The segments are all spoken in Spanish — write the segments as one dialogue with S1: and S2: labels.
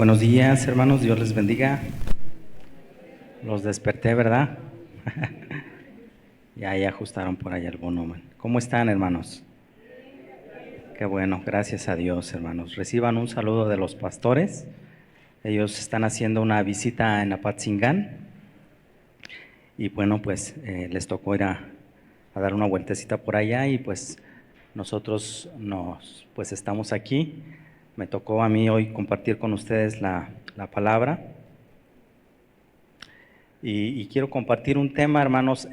S1: Buenos días, hermanos, Dios les bendiga. Los desperté, ¿verdad? Ya ajustaron por allá el volumen. ¿Cómo están, hermanos? Qué bueno, gracias a Dios, hermanos. Reciban un saludo de los pastores. Ellos están haciendo una visita en Apatzingán. Y bueno, pues les tocó ir a dar una vueltecita por allá y pues nosotros pues estamos aquí. Me tocó a mí hoy compartir con ustedes la palabra. Y quiero compartir un tema, hermanos.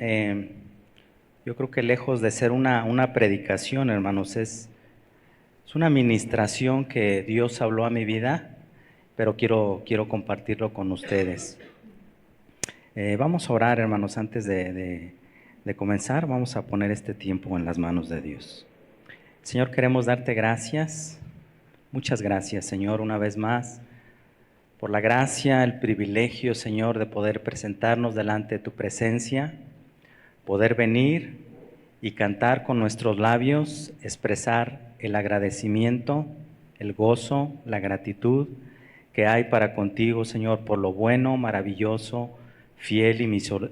S1: Yo creo que lejos de ser una predicación, hermanos, es una ministración que Dios habló a mi vida, pero quiero compartirlo con ustedes. Vamos a orar, hermanos, antes de comenzar. Vamos a poner este tiempo en las manos de Dios. Señor, queremos darte gracias. Muchas gracias, Señor, una vez más, por la gracia, el privilegio, Señor, de poder presentarnos delante de tu presencia, poder venir y cantar con nuestros labios, expresar el agradecimiento, el gozo, la gratitud que hay para contigo, Señor, por lo bueno, maravilloso, fiel y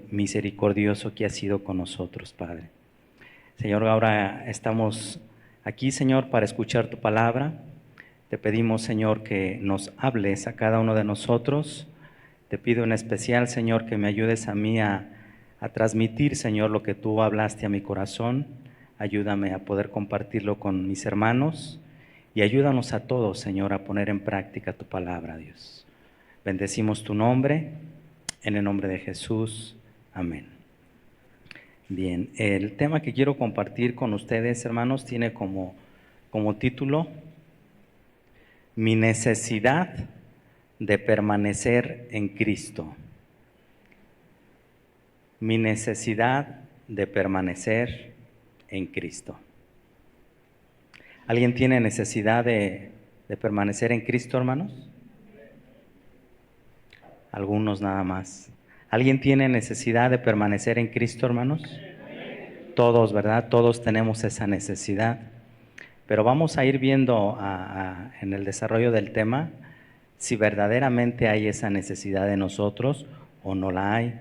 S1: misericordioso que has sido con nosotros, Padre. Señor, ahora estamos aquí, Señor, para escuchar tu palabra. Te pedimos, Señor, que nos hables a cada uno de nosotros. Te pido en especial, Señor, que me ayudes a mí a transmitir, Señor, lo que tú hablaste a mi corazón. Ayúdame a poder compartirlo con mis hermanos y ayúdanos a todos, Señor, a poner en práctica tu palabra, Dios. Bendecimos tu nombre, en el nombre de Jesús. Amén. Bien, el tema que quiero compartir con ustedes, hermanos, tiene como título Mi necesidad de permanecer en Cristo. Mi necesidad de permanecer en Cristo. ¿Alguien tiene necesidad de permanecer en Cristo, hermanos? Algunos nada más. ¿Alguien tiene necesidad de permanecer en Cristo, hermanos? Todos, ¿verdad? Todos tenemos esa necesidad. Pero vamos a ir viendo en el desarrollo del tema si verdaderamente hay esa necesidad de nosotros o no la hay.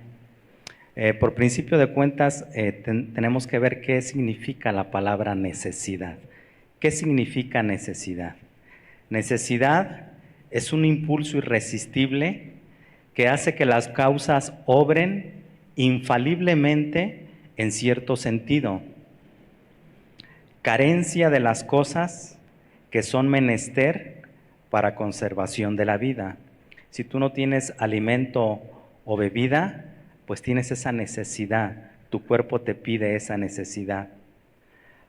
S1: Por principio de cuentas, tenemos que ver qué significa la palabra necesidad. ¿Qué significa necesidad? Necesidad es un impulso irresistible que hace que las causas obren infaliblemente en cierto sentido. Carencia de las cosas que son menester para conservación de la vida. Si tú no tienes alimento o bebida, pues tienes esa necesidad, tu cuerpo te pide esa necesidad.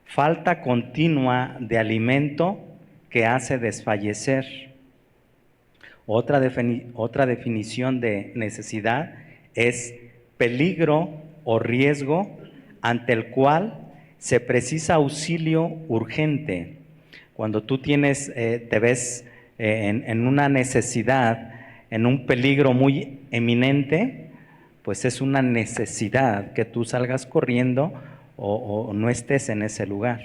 S1: Falta continua de alimento que hace desfallecer. Otra definición de necesidad es peligro o riesgo ante el cual se precisa auxilio urgente. Cuando tú te ves en una necesidad, en un peligro muy eminente, pues es una necesidad que tú salgas corriendo o no estés en ese lugar.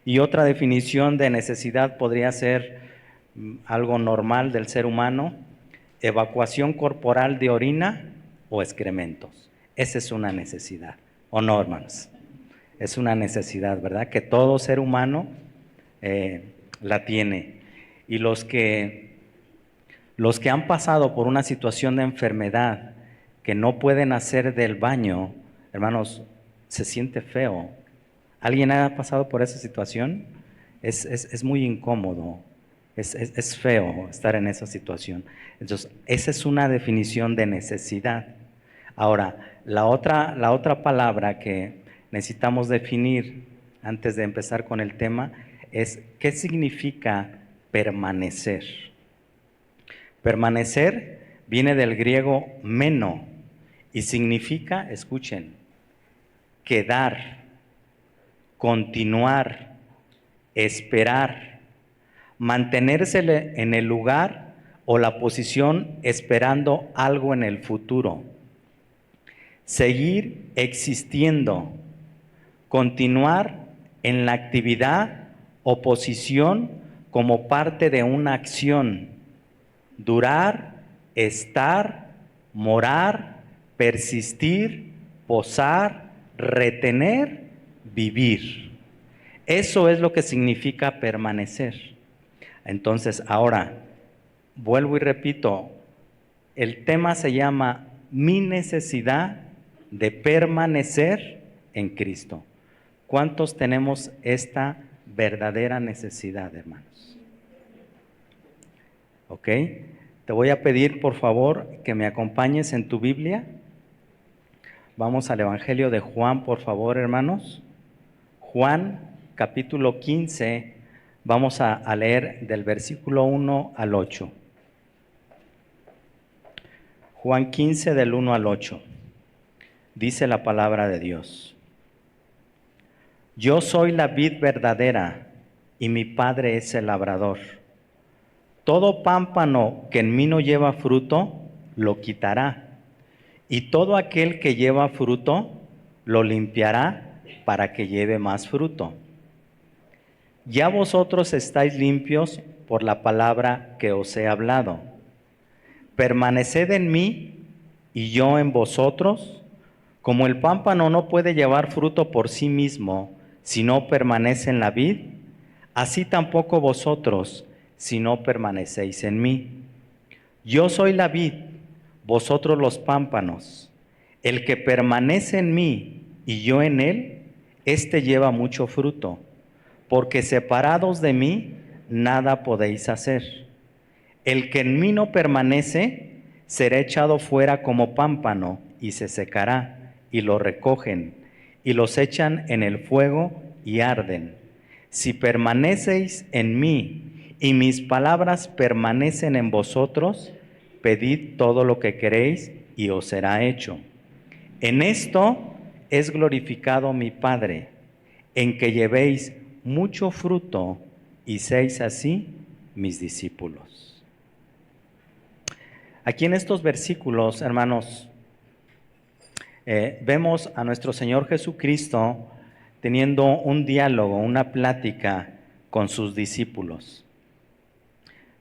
S1: Y otra definición de necesidad podría ser algo normal del ser humano: evacuación corporal de orina o excrementos. Esa es una necesidad, ¿o no, hermanos? Es una necesidad, ¿verdad? Que todo ser humano la tiene. Y los que han pasado por una situación de enfermedad, que no pueden hacer del baño, hermanos, se siente feo. ¿Alguien ha pasado por esa situación? Es muy incómodo, es feo estar en esa situación. Entonces, esa es una definición de necesidad. Ahora, la otra palabra que necesitamos definir antes de empezar con el tema es ¿qué significa permanecer? Permanecer viene del griego meno y significa, escuchen, quedar, continuar, esperar, mantenerse en el lugar o la posición esperando algo en el futuro, seguir existiendo, continuar en la actividad o posición como parte de una acción, durar, estar, morar, persistir, posar, retener, vivir. Eso es lo que significa permanecer. Entonces, ahora, vuelvo y repito, el tema se llama mi necesidad de permanecer en Cristo. ¿Cuántos tenemos esta verdadera necesidad, hermanos? ¿Ok? Te voy a pedir, por favor, que me acompañes en tu Biblia. Vamos al Evangelio de Juan, por favor, hermanos. Juan, capítulo 15, vamos a leer del versículo 1 al 8. Juan 15, del 1 al 8. Dice la palabra de Dios. Yo soy la vid verdadera y mi Padre es el labrador. Todo pámpano que en mí no lleva fruto, lo quitará. Y todo aquel que lleva fruto, lo limpiará para que lleve más fruto. Ya vosotros estáis limpios por la palabra que os he hablado. Permaneced en mí y yo en vosotros. Como el pámpano no puede llevar fruto por sí mismo si no permanece en la vid, así tampoco vosotros si no permanecéis en mí. Yo soy la vid, vosotros los pámpanos. El que permanece en mí y yo en él, éste lleva mucho fruto, porque separados de mí nada podéis hacer. El que en mí no permanece será echado fuera como pámpano y se secará, y lo recogen y los echan en el fuego y arden. Si permanecéis en mí y mis palabras permanecen en vosotros, pedid todo lo que queréis y os será hecho. En esto es glorificado mi Padre, en que llevéis mucho fruto y seáis así mis discípulos. Aquí en estos versículos, hermanos, vemos a nuestro Señor Jesucristo teniendo un diálogo, una plática con sus discípulos.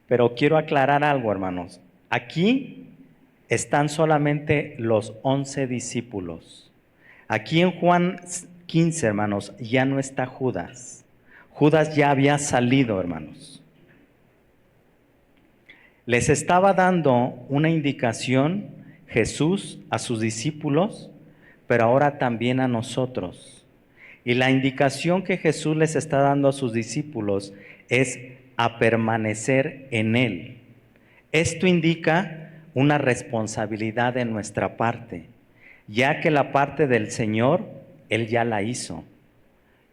S1: Pero quiero aclarar algo, hermanos. Aquí están solamente los 11 discípulos. Aquí en Juan 15, hermanos, ya no está Judas. Judas ya había salido, hermanos. Les estaba dando una indicación Jesús a sus discípulos, pero ahora también a nosotros. Y la indicación que Jesús les está dando a sus discípulos es a permanecer en Él. Esto indica una responsabilidad de nuestra parte, ya que la parte del Señor, Él ya la hizo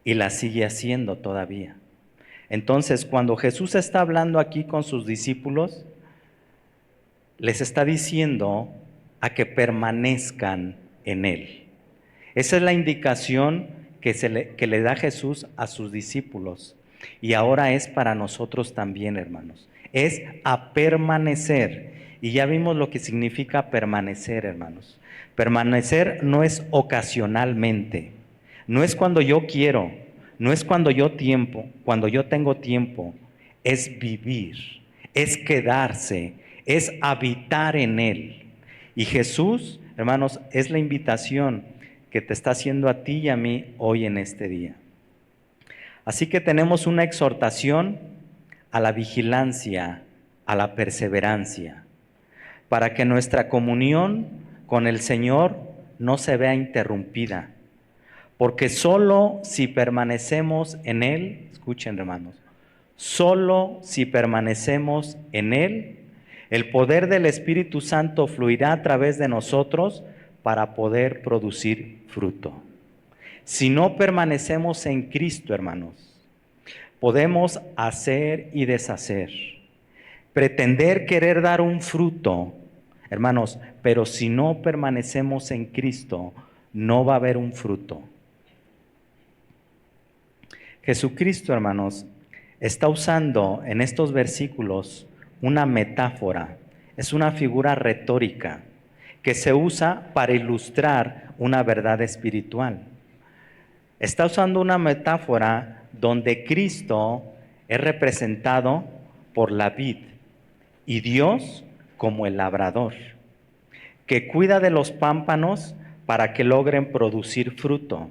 S1: y la sigue haciendo todavía. Entonces, cuando Jesús está hablando aquí con sus discípulos, les está diciendo a que permanezcan en Él. Esa es la indicación que le da Jesús a sus discípulos. Y ahora es para nosotros también, hermanos. Es a permanecer. Y ya vimos lo que significa permanecer, hermanos. Permanecer no es ocasionalmente. No es cuando yo quiero. No es cuando yo tengo tiempo. Es vivir. Es quedarse. Es habitar en Él. Y Jesús, hermanos, es la invitación que te está haciendo a ti y a mí hoy en este día. Así que tenemos una exhortación a la vigilancia, a la perseverancia, para que nuestra comunión con el Señor no se vea interrumpida. Porque solo si permanecemos en Él, escuchen hermanos, solo si permanecemos en Él, el poder del Espíritu Santo fluirá a través de nosotros para poder producir fruto. Si no permanecemos en Cristo, hermanos, podemos hacer y deshacer, pretender querer dar un fruto, hermanos, pero si no permanecemos en Cristo, no va a haber un fruto. Jesucristo, hermanos, está usando en estos versículos una metáfora, es una figura retórica que se usa para ilustrar una verdad espiritual. Está usando una metáfora donde Cristo es representado por la vid y Dios como el labrador, que cuida de los pámpanos para que logren producir fruto.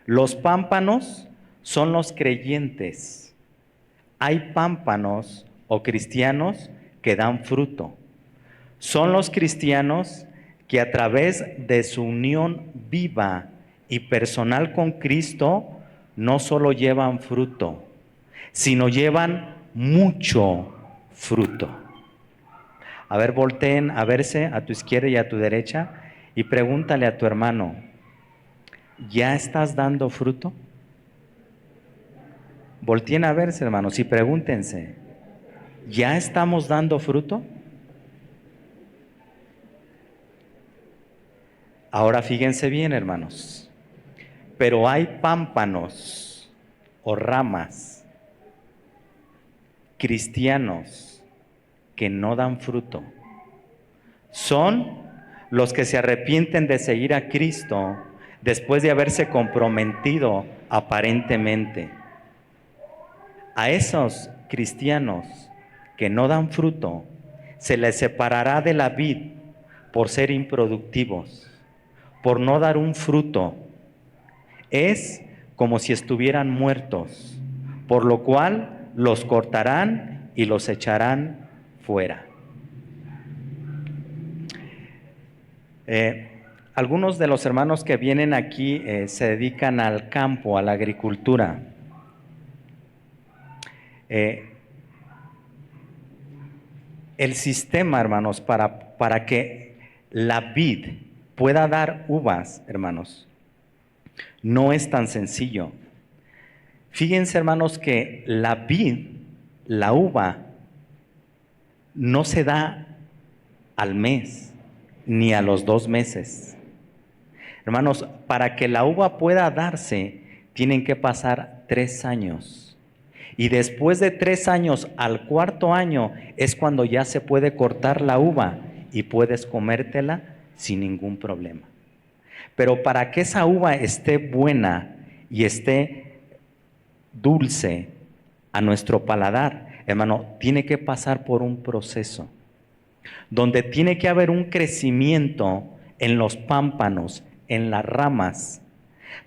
S1: Los pámpanos son los creyentes. Hay pámpanos o cristianos que dan fruto. Son los cristianos que a través de su unión viva y personal con Cristo no solo llevan fruto, sino llevan mucho fruto. A ver, volteen a verse a tu izquierda y a tu derecha y pregúntale a tu hermano, ¿ya estás dando fruto? Volteen a verse, hermanos, y pregúntense, ¿ya estamos dando fruto? Ahora fíjense bien, hermanos, pero hay pámpanos o ramas cristianos que no dan fruto. Son los que se arrepienten de seguir a Cristo después de haberse comprometido aparentemente. A esos cristianos que no dan fruto, se les separará de la vid por ser improductivos, por no dar un fruto. Es como si estuvieran muertos, por lo cual los cortarán y los echarán fuera. Algunos de los hermanos que vienen aquí se dedican al campo, a la agricultura. El sistema, hermanos, para que la vid pueda dar uvas, hermanos, no es tan sencillo. Fíjense, hermanos, que la vid, la uva, no se da al mes ni a los 2 meses. Hermanos, para que la uva pueda darse, tienen que pasar 3 años. Y después de 3 años, al 4.º año, es cuando ya se puede cortar la uva y puedes comértela sin ningún problema. Pero para que esa uva esté buena y esté dulce a nuestro paladar, hermano, tiene que pasar por un proceso donde tiene que haber un crecimiento en los pámpanos, en las ramas.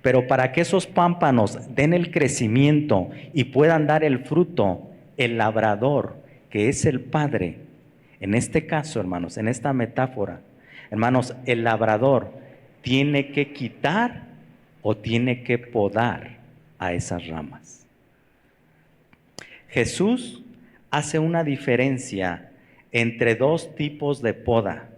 S1: Pero para que esos pámpanos den el crecimiento y puedan dar el fruto, el labrador, que es el Padre, en este caso, hermanos, en esta metáfora, hermanos, el labrador tiene que quitar o tiene que podar a esas ramas. Jesús hace una diferencia entre 2 tipos de poda.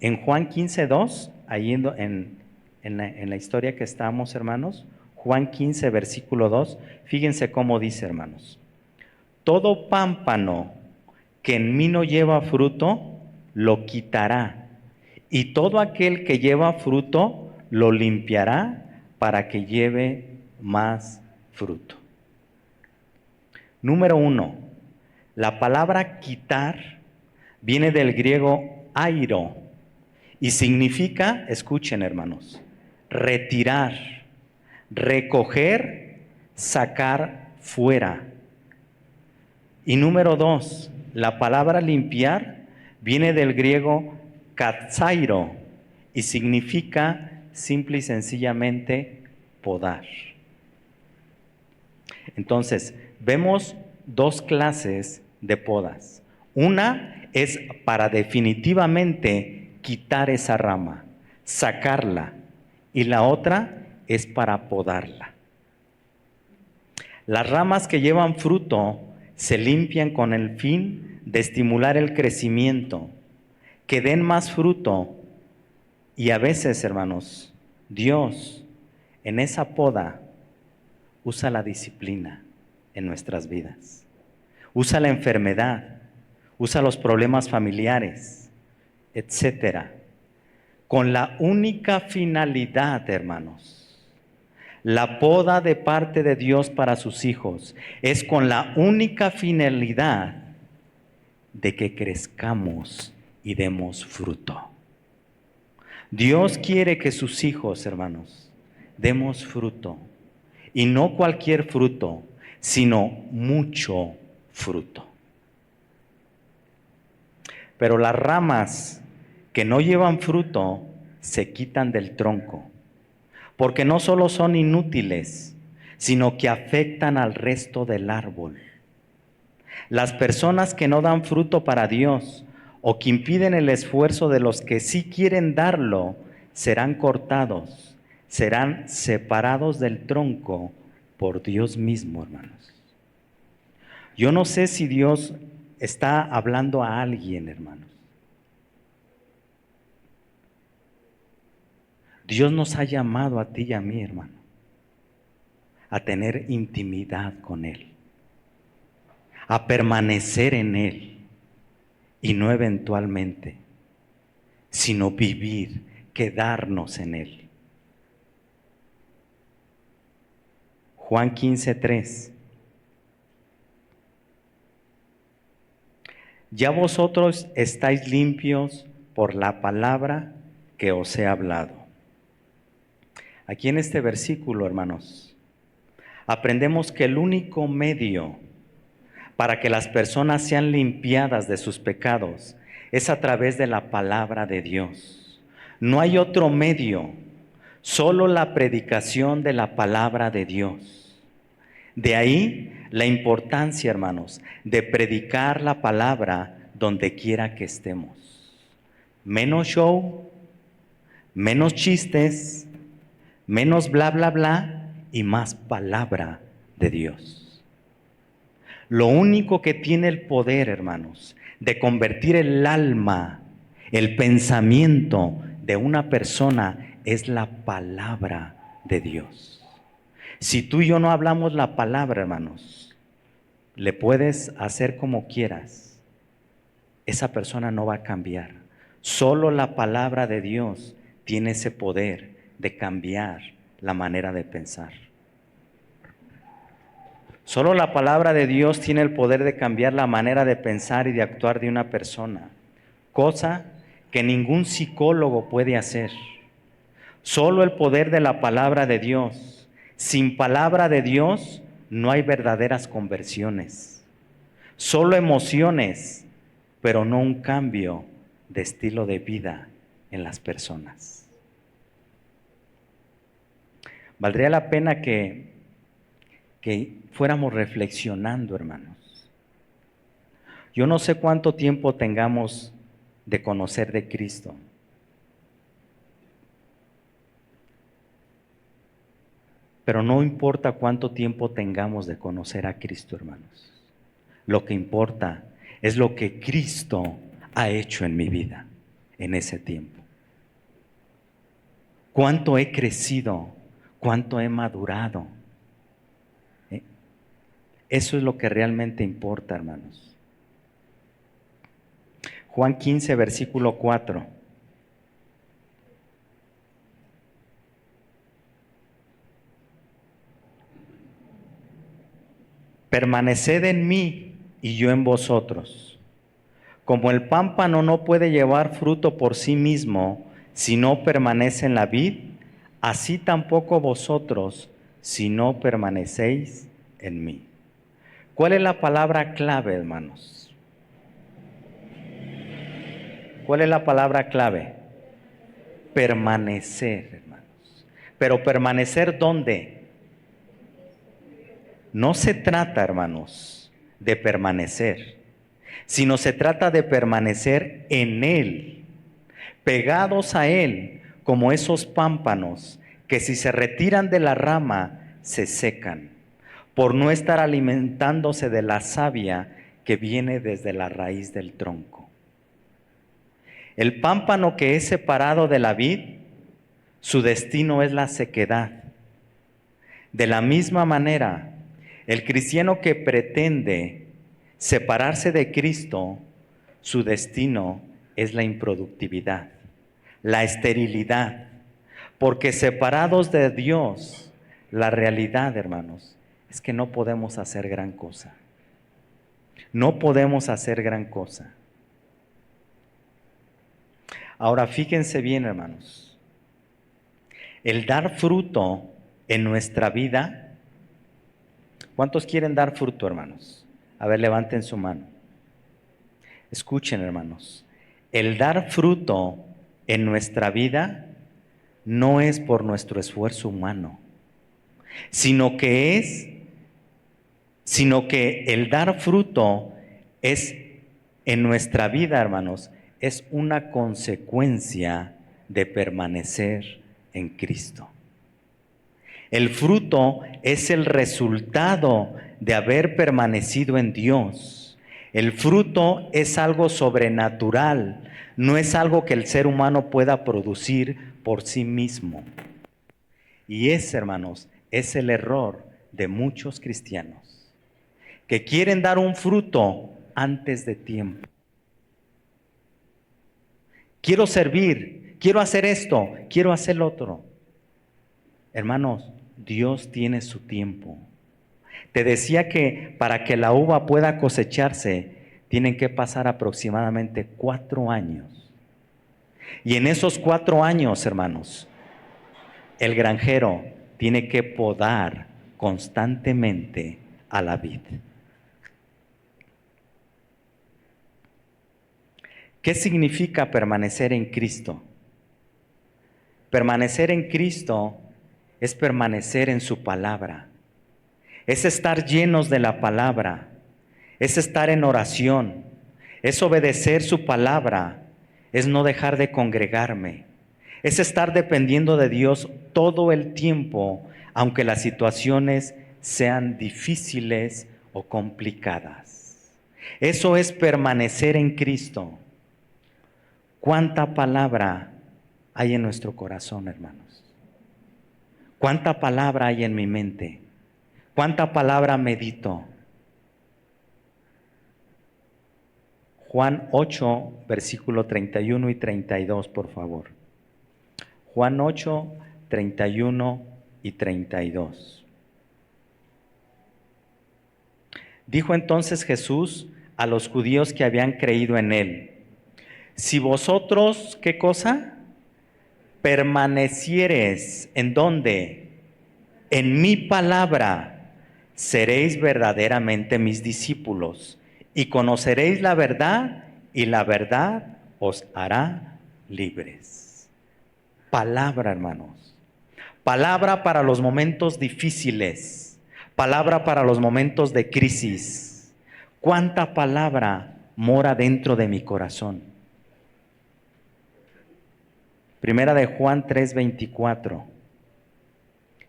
S1: En Juan 15:2, ahí en la historia que estamos, hermanos, Juan 15, versículo 2, fíjense cómo dice, hermanos: todo pámpano que en mí no lleva fruto, lo quitará, y todo aquel que lleva fruto, lo limpiará para que lleve más fruto. Número 1, la palabra quitar viene del griego airo y significa, escuchen, hermanos, retirar, recoger, sacar fuera. Y número 2, la palabra limpiar viene del griego katsairo y significa simple y sencillamente podar. Entonces, vemos 2 clases de podas. Una es para definitivamente quitar esa rama, sacarla, y la otra es para podarla. Las ramas que llevan fruto se limpian con el fin de estimular el crecimiento, que den más fruto, y a veces, hermanos, Dios en esa poda usa la disciplina en nuestras vidas, usa la enfermedad, usa los problemas familiares, etcétera, con la única finalidad, hermanos. La poda de parte de Dios para sus hijos es con la única finalidad de que crezcamos y demos fruto. Dios quiere que sus hijos, hermanos, demos fruto, y no cualquier fruto, sino mucho fruto. pero las ramas que no llevan fruto se quitan del tronco, porque no solo son inútiles, sino que afectan al resto del árbol. Las personas que no dan fruto para Dios o que impiden el esfuerzo de los que sí quieren darlo, serán cortados, serán separados del tronco por Dios mismo, hermanos. Yo no sé si Dios está hablando a alguien, hermanos. Dios nos ha llamado a ti y a mí, hermano, a tener intimidad con Él, a permanecer en Él, y no eventualmente, sino vivir, quedarnos en Él. Juan 15:3. Ya vosotros estáis limpios por la palabra que os he hablado. Aquí en este versículo, hermanos, aprendemos que el único medio para que las personas sean limpiadas de sus pecados es a través de la palabra de Dios. No hay otro medio, solo la predicación de la palabra de Dios. De ahí la importancia, hermanos, de predicar la palabra donde quiera que estemos. Menos show, menos chistes, menos bla, bla, bla y más palabra de Dios. Lo único que tiene el poder, hermanos, de convertir el alma, el pensamiento de una persona es la palabra de Dios. Si tú y yo no hablamos la palabra, hermanos, le puedes hacer como quieras. Esa persona no va a cambiar. Solo la palabra de Dios tiene ese poder de cambiar la manera de pensar. Solo la palabra de Dios tiene el poder de cambiar la manera de pensar y de actuar de una persona, cosa que ningún psicólogo puede hacer. Solo el poder de la palabra de Dios. Sin palabra de Dios no hay verdaderas conversiones. Solo emociones, pero no un cambio de estilo de vida en las personas. Valdría la pena que fuéramos reflexionando, hermanos. Yo no sé cuánto tiempo tengamos de conocer de Cristo. Pero no importa cuánto tiempo tengamos de conocer a Cristo, hermanos. Lo que importa es lo que Cristo ha hecho en mi vida en ese tiempo. Cuánto he crecido, cuánto he madurado. Eso es lo que realmente importa, hermanos. Juan 15, versículo 4. Permaneced en mí y yo en vosotros. Como el pámpano no puede llevar fruto por sí mismo si no permanece en la vid, así tampoco vosotros si no permanecéis en mí. ¿Cuál es la palabra clave, hermanos? ¿Cuál es la palabra clave? Permanecer, hermanos. Pero permanecer ¿dónde? No se trata, hermanos, de permanecer, sino se trata de permanecer en Él, pegados a Él, como esos pámpanos que si se retiran de la rama se secan, por no estar alimentándose de la savia que viene desde la raíz del tronco. El pámpano que es separado de la vid, su destino es la sequedad. De la misma manera, el cristiano que pretende separarse de Cristo, su destino es la improductividad, la esterilidad, porque separados de Dios, la realidad, hermanos, es que no podemos hacer gran cosa. No podemos hacer gran cosa. Ahora, fíjense bien, hermanos, el dar fruto en nuestra vida. ¿Cuántos quieren dar fruto, hermanos? A ver, levanten su mano. Escuchen, hermanos, el dar fruto en nuestra vida no es por nuestro esfuerzo humano, sino que el dar fruto es en nuestra vida, hermanos, es una consecuencia de permanecer en Cristo. El fruto es el resultado de haber permanecido en Dios. El fruto es algo sobrenatural, no es algo que el ser humano pueda producir por sí mismo. Y ese, hermanos, es el error de muchos cristianos, que quieren dar un fruto antes de tiempo. Quiero servir, quiero hacer esto, quiero hacer lo otro. Hermanos, Dios tiene su tiempo. Te decía que para que la uva pueda cosecharse, tienen que pasar aproximadamente 4 años. Y en esos 4 años, hermanos, el granjero tiene que podar constantemente a la vid. ¿Qué significa permanecer en Cristo? Permanecer en Cristo es permanecer en su palabra, es estar llenos de la palabra, es estar en oración, es obedecer su palabra, es no dejar de congregarme, es estar dependiendo de Dios todo el tiempo, aunque las situaciones sean difíciles o complicadas. Eso es permanecer en Cristo. ¿Cuánta palabra hay en nuestro corazón, hermanos? ¿Cuánta palabra hay en mi mente? ¿Cuánta palabra medito? Juan 8, versículo 31 y 32, por favor. Juan 8, 31 y 32. Dijo entonces Jesús a los judíos que habían creído en él: si vosotros, ¿qué cosa? Permaneciereis, ¿en dónde? En mi palabra, seréis verdaderamente mis discípulos, y conoceréis la verdad, y la verdad os hará libres. Palabra, hermanos. Palabra para los momentos difíciles. Palabra para los momentos de crisis. ¿Cuánta palabra mora dentro de mi corazón? Primera de Juan 3:24.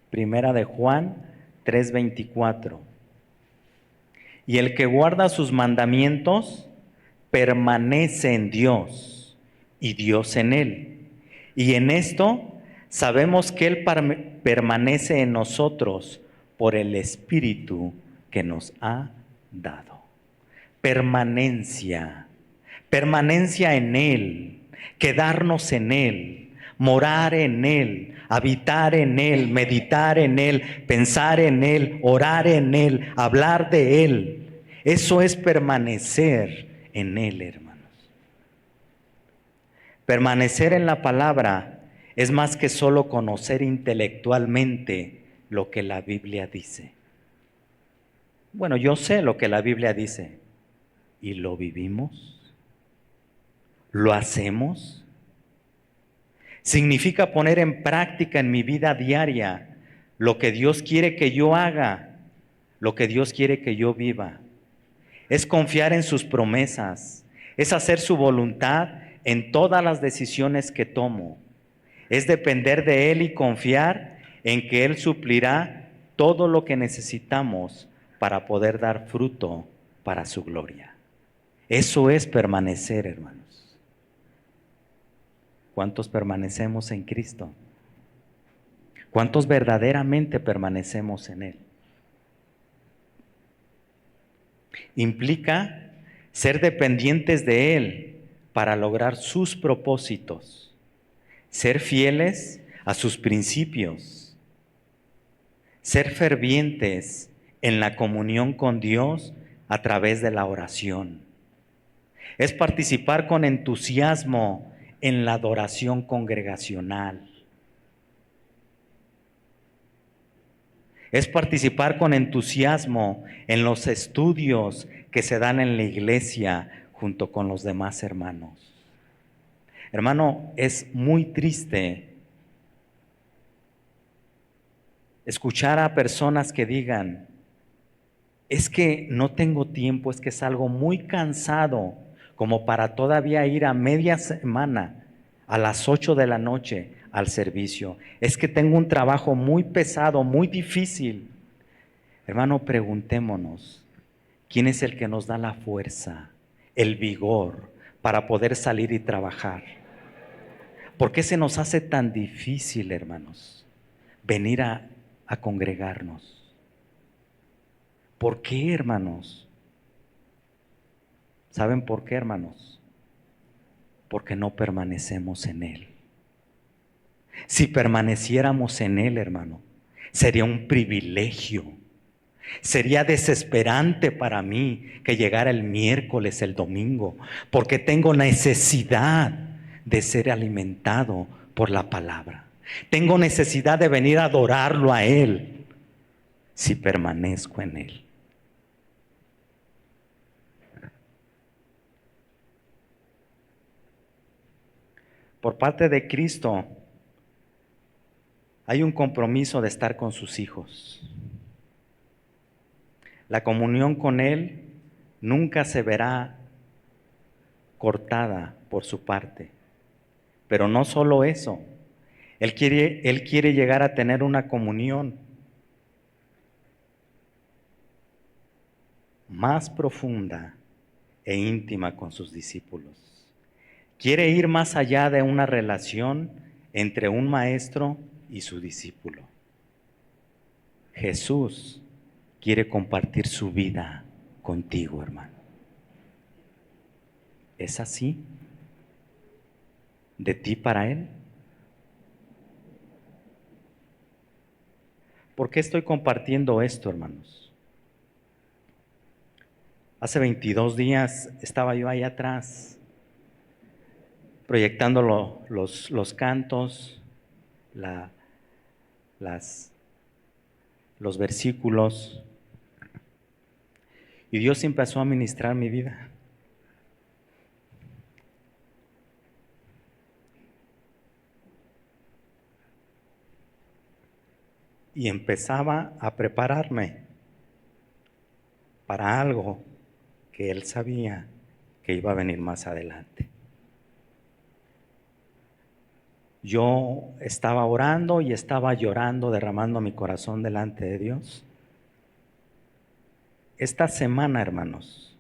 S1: Primera de Juan 3:24. Y el que guarda sus mandamientos permanece en Dios y Dios en él. Y en esto sabemos que Él permanece en nosotros por el Espíritu que nos ha dado. Permanencia, permanencia en Él, quedarnos en Él, morar en Él, habitar en Él, meditar en Él, pensar en Él, orar en Él, hablar de Él. Eso es permanecer en Él, hermanos. Permanecer en la palabra es más que solo conocer intelectualmente lo que la Biblia dice. Bueno, yo sé lo que la Biblia dice. ¿Y lo vivimos? ¿Lo hacemos? Significa poner en práctica en mi vida diaria lo que Dios quiere que yo haga, lo que Dios quiere que yo viva. Es confiar en sus promesas, es hacer su voluntad en todas las decisiones que tomo. Es depender de Él y confiar en que Él suplirá todo lo que necesitamos para poder dar fruto para su gloria. Eso es permanecer, hermanos. ¿Cuántos permanecemos en Cristo? ¿Cuántos verdaderamente permanecemos en Él? Implica ser dependientes de Él para lograr sus propósitos, ser fieles a sus principios, ser fervientes en la comunión con Dios a través de la oración. Es participar con entusiasmo en la adoración congregacional. Es participar con entusiasmo en los estudios que se dan en la iglesia junto con los demás hermanos. Hermano, es muy triste escuchar a personas que digan, es que no tengo tiempo, es que salgo muy cansado como para todavía ir a media semana a las 8 de la noche al servicio. Es que tengo un trabajo muy pesado, muy difícil. Hermano, preguntémonos, ¿quién es el que nos da la fuerza, el vigor para poder salir y trabajar? ¿Por qué se nos hace tan difícil, hermanos, venir a congregarnos? ¿Por qué, hermanos? ¿Saben por qué, hermanos? Porque no permanecemos en Él. Si permaneciéramos en Él, hermano, sería un privilegio. Sería desesperante para mí que llegara el miércoles, el domingo, porque tengo necesidad de ser alimentado por la palabra. Tengo necesidad de venir a adorarlo a Él si permanezco en Él. Por parte de Cristo hay un compromiso de estar con sus hijos. La comunión con Él nunca se verá cortada por su parte. Pero no solo eso, Él quiere llegar a tener una comunión más profunda e íntima con sus discípulos. Quiere ir más allá de una relación entre un maestro y su discípulo. Jesús quiere compartir su vida contigo, hermano. ¿Es así? ¿De ti para Él? ¿Por qué estoy compartiendo esto, hermanos? Hace 22 días estaba yo ahí atrás, proyectando los cantos, los versículos, y Dios empezó a ministrar mi vida. Y empezaba a prepararme para algo que Él sabía que iba a venir más adelante. Yo estaba orando y estaba llorando, derramando mi corazón delante de Dios. Esta semana, hermanos,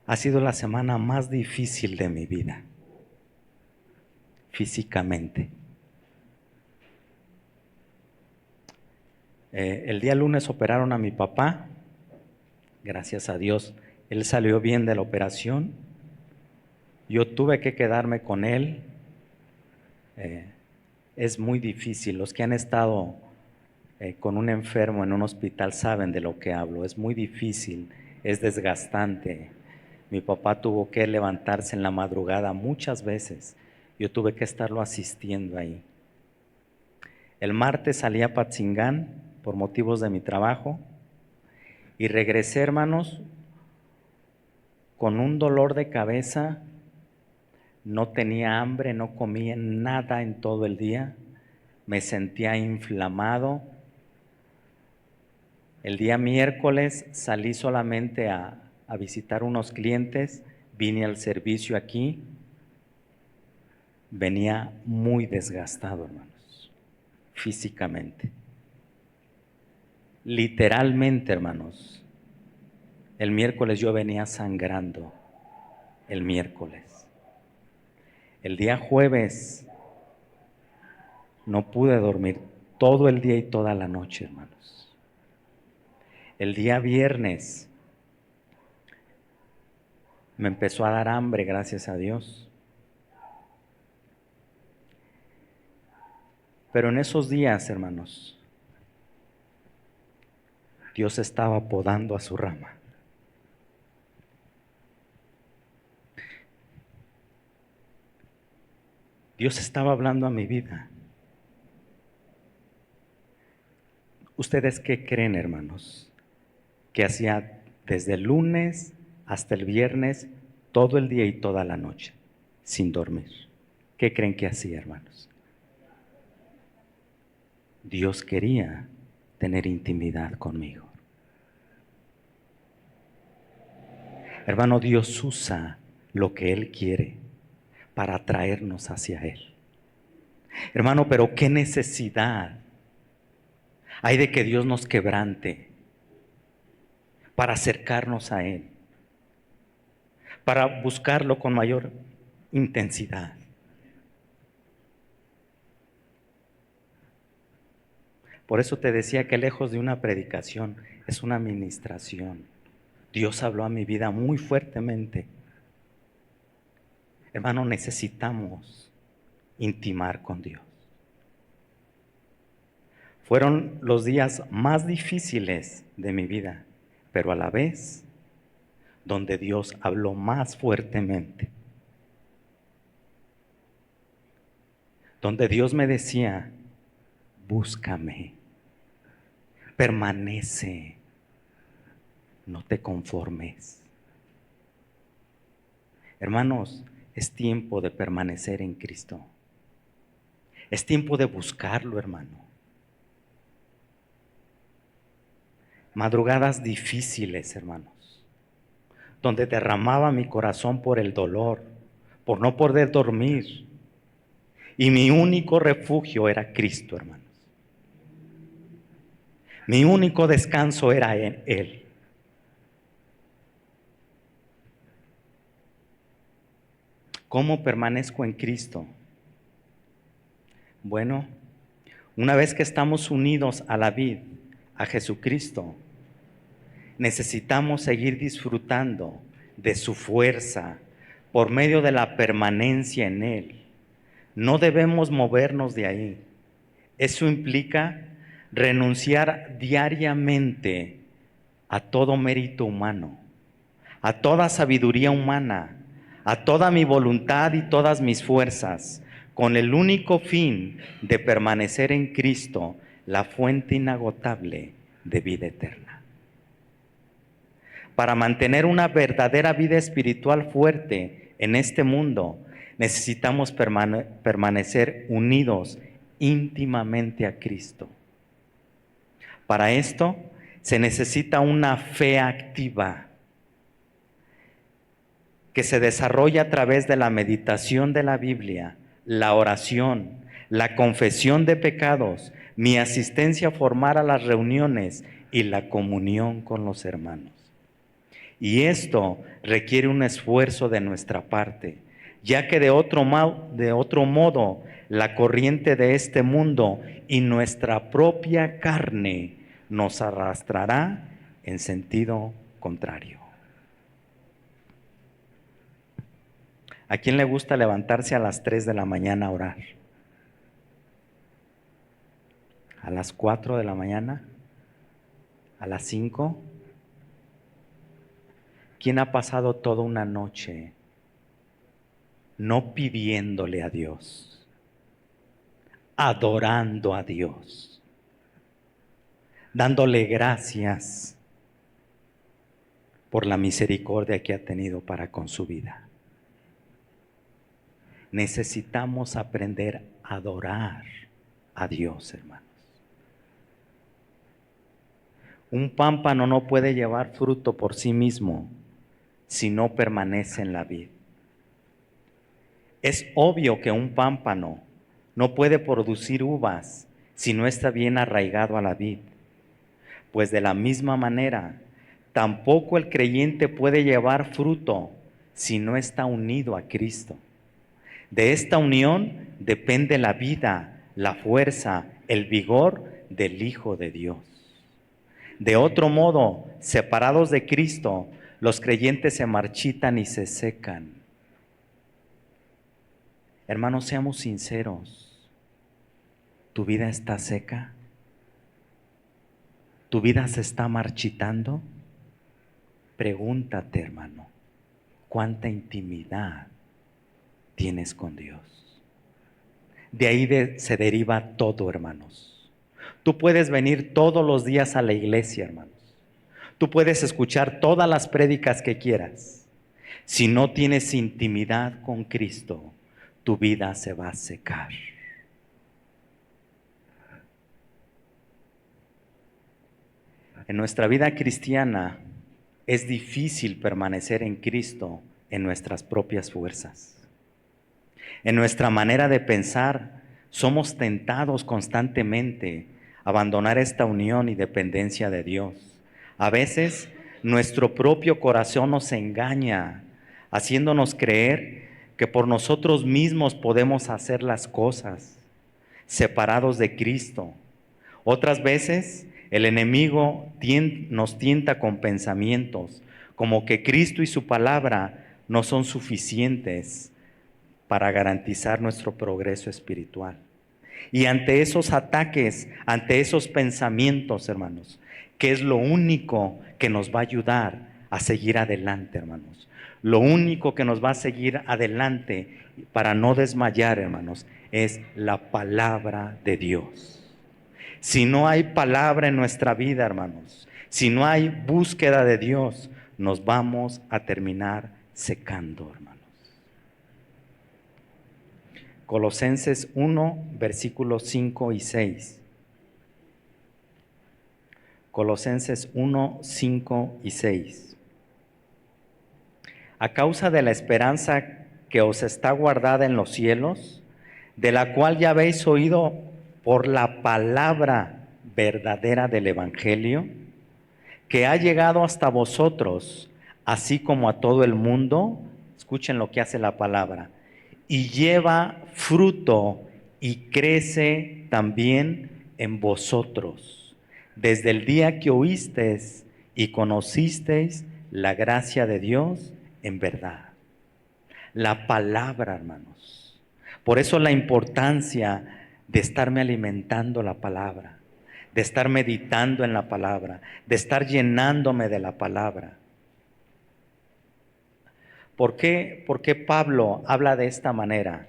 S1: ha sido la semana más difícil de mi vida, físicamente. El día lunes operaron a mi papá, gracias a Dios, él salió bien de la operación. Yo tuve que quedarme con él. Es muy difícil, los que han estado con un enfermo en un hospital saben de lo que hablo, es muy difícil, es desgastante. Mi papá tuvo que levantarse en la madrugada muchas veces, yo tuve que estarlo asistiendo ahí. El martes salí a Patzingán por motivos de mi trabajo y regresé, hermanos, con un dolor de cabeza, no tenía hambre, no comía nada en todo el día, me sentía inflamado. El día miércoles salí solamente a visitar unos clientes, vine al servicio aquí, venía muy desgastado, hermanos, físicamente. Literalmente, hermanos, el miércoles yo venía sangrando, el miércoles. El día jueves no pude dormir todo el día y toda la noche, hermanos. El día viernes me empezó a dar hambre, gracias a Dios. Pero en esos días, hermanos, Dios estaba podando a su rama. Dios estaba hablando a mi vida. ¿Ustedes qué creen, hermanos? Que hacía desde el lunes hasta el viernes, todo el día y toda la noche, sin dormir. ¿Qué creen que hacía, hermanos? Dios quería tener intimidad conmigo. Hermano, Dios usa lo que Él quiere para atraernos hacia Él. Hermano, pero qué necesidad hay de que Dios nos quebrante para acercarnos a Él, para buscarlo con mayor intensidad. Por eso te decía que lejos de una predicación es una ministración. Dios habló a mi vida muy fuertemente. Hermano, necesitamos intimar con Dios. Fueron los días más difíciles de mi vida, pero a la vez donde Dios habló más fuertemente. Donde Dios me decía, búscame, permanece, no te conformes. Hermanos, es tiempo de permanecer en Cristo. Es tiempo de buscarlo, hermano. Madrugadas difíciles, hermanos, donde derramaba mi corazón por el dolor, por no poder dormir. Y mi único refugio era Cristo, hermanos. Mi único descanso era en Él. ¿Cómo permanezco en Cristo? Bueno, una vez que estamos unidos a la vid, a Jesucristo, necesitamos seguir disfrutando de su fuerza por medio de la permanencia en Él. No debemos movernos de ahí. Eso implica renunciar diariamente a todo mérito humano, a toda sabiduría humana, a toda mi voluntad y todas mis fuerzas, con el único fin de permanecer en Cristo, la fuente inagotable de vida eterna. Para mantener una verdadera vida espiritual fuerte en este mundo, necesitamos permanecer unidos íntimamente a Cristo. Para esto se necesita una fe activa que se desarrolla a través de la meditación de la Biblia, la oración, la confesión de pecados, mi asistencia formal a las reuniones y la comunión con los hermanos. Y esto requiere un esfuerzo de nuestra parte, ya que de otro modo la corriente de este mundo y nuestra propia carne nos arrastrará en sentido contrario. ¿A quién le gusta levantarse a las 3 de la mañana a orar? ¿A las 4 de la mañana? ¿A las 5? ¿Quién ha pasado toda una noche no pidiéndole a Dios, adorando a Dios, dándole gracias por la misericordia que ha tenido para con su vida? Necesitamos aprender a adorar a Dios, hermanos. Un pámpano no puede llevar fruto por sí mismo si no permanece en la vid. Es obvio que un pámpano no puede producir uvas si no está bien arraigado a la vid. Pues de la misma manera, tampoco el creyente puede llevar fruto si no está unido a Cristo. De esta unión depende la vida, la fuerza, el vigor del Hijo de Dios. De otro modo, separados de Cristo, los creyentes se marchitan y se secan. Hermanos, seamos sinceros. ¿Tu vida está seca? ¿Tu vida se está marchitando? Pregúntate, hermano, ¿cuánta intimidad tienes con Dios? De ahí se deriva todo, hermanos. Tú puedes venir todos los días a la iglesia, hermanos. Tú puedes escuchar todas las prédicas que quieras. Si no tienes intimidad con Cristo, tu vida se va a secar. En nuestra vida cristiana es difícil permanecer en Cristo en nuestras propias fuerzas. En nuestra manera de pensar, somos tentados constantemente a abandonar esta unión y dependencia de Dios. A veces, nuestro propio corazón nos engaña, haciéndonos creer que por nosotros mismos podemos hacer las cosas, separados de Cristo. Otras veces, el enemigo nos tienta con pensamientos como que Cristo y su palabra no son suficientes para garantizar nuestro progreso espiritual. Y ante esos ataques, ante esos pensamientos, hermanos, ¿qué es lo único que nos va a ayudar a seguir adelante, hermanos? Lo único que nos va a seguir adelante para no desmayar, hermanos, es la palabra de Dios. Si no hay palabra en nuestra vida, hermanos, si no hay búsqueda de Dios, nos vamos a terminar secando, hermanos. Colosenses 1, versículos 5 y 6. Colosenses 1, 5 y 6. A causa de la esperanza que os está guardada en los cielos, de la cual ya habéis oído por la palabra verdadera del Evangelio, que ha llegado hasta vosotros, así como a todo el mundo, escuchen lo que hace la palabra, y lleva fruto y crece también en vosotros, desde el día que oísteis y conocisteis la gracia de Dios en verdad. La palabra, hermanos. Por eso la importancia de estarme alimentando la palabra, de estar meditando en la palabra, de estar llenándome de la palabra. ¿Por qué Pablo habla de esta manera?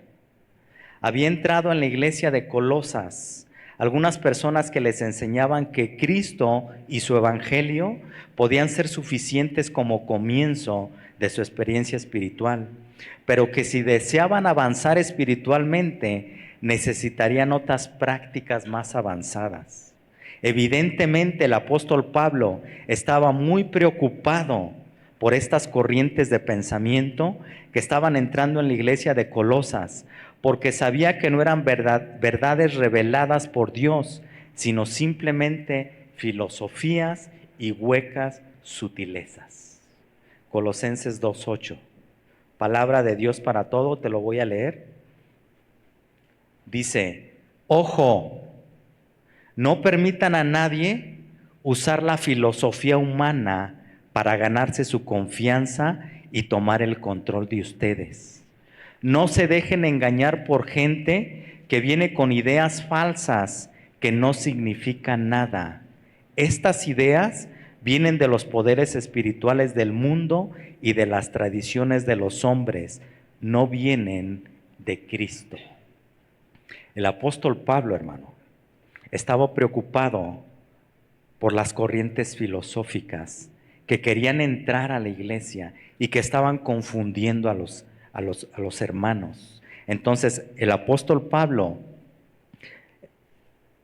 S1: Había entrado en la iglesia de Colosas algunas personas que les enseñaban que Cristo y su evangelio podían ser suficientes como comienzo de su experiencia espiritual, pero que si deseaban avanzar espiritualmente, necesitarían otras prácticas más avanzadas. Evidentemente, el apóstol Pablo estaba muy preocupado por estas corrientes de pensamiento que estaban entrando en la iglesia de Colosas, porque sabía que no eran verdades reveladas por Dios, sino simplemente filosofías y huecas sutilezas. Colosenses 2:8, palabra de Dios para todo, te lo voy a leer. Dice, ojo, no permitan a nadie usar la filosofía humana para ganarse su confianza y tomar el control de ustedes. No se dejen engañar por gente que viene con ideas falsas que no significan nada. Estas ideas vienen de los poderes espirituales del mundo y de las tradiciones de los hombres, no vienen de Cristo. El apóstol Pablo, hermano, estaba preocupado por las corrientes filosóficas que querían entrar a la iglesia y que estaban confundiendo a los hermanos. Entonces, el apóstol Pablo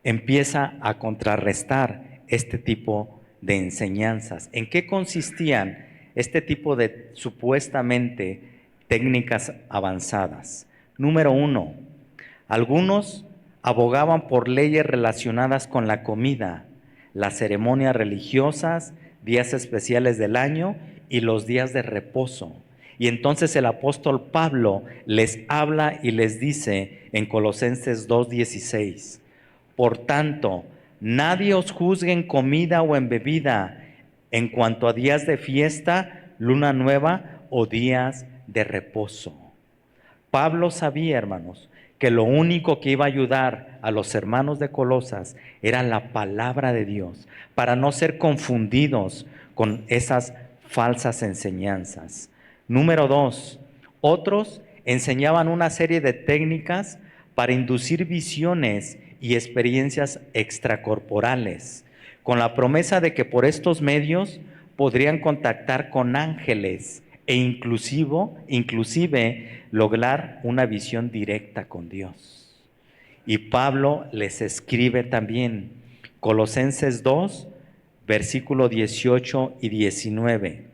S1: empieza a contrarrestar este tipo de enseñanzas. ¿En qué consistían este tipo de supuestamente técnicas avanzadas? Número 1, algunos abogaban por leyes relacionadas con la comida, las ceremonias religiosas, días especiales del año y los días de reposo. Y entonces el apóstol Pablo les habla y les dice en Colosenses 2:16, por tanto, nadie os juzgue en comida o en bebida, en cuanto a días de fiesta, luna nueva o días de reposo. Pablo sabía, hermanos, que lo único que iba a ayudar a los hermanos de Colosas era la palabra de Dios, para no ser confundidos con esas falsas enseñanzas. Número 2, otros enseñaban una serie de técnicas para inducir visiones y experiencias extracorporales, con la promesa de que por estos medios podrían contactar con ángeles e inclusive lograr una visión directa con Dios. Y Pablo les escribe también, Colosenses 2, versículo 18 y 19.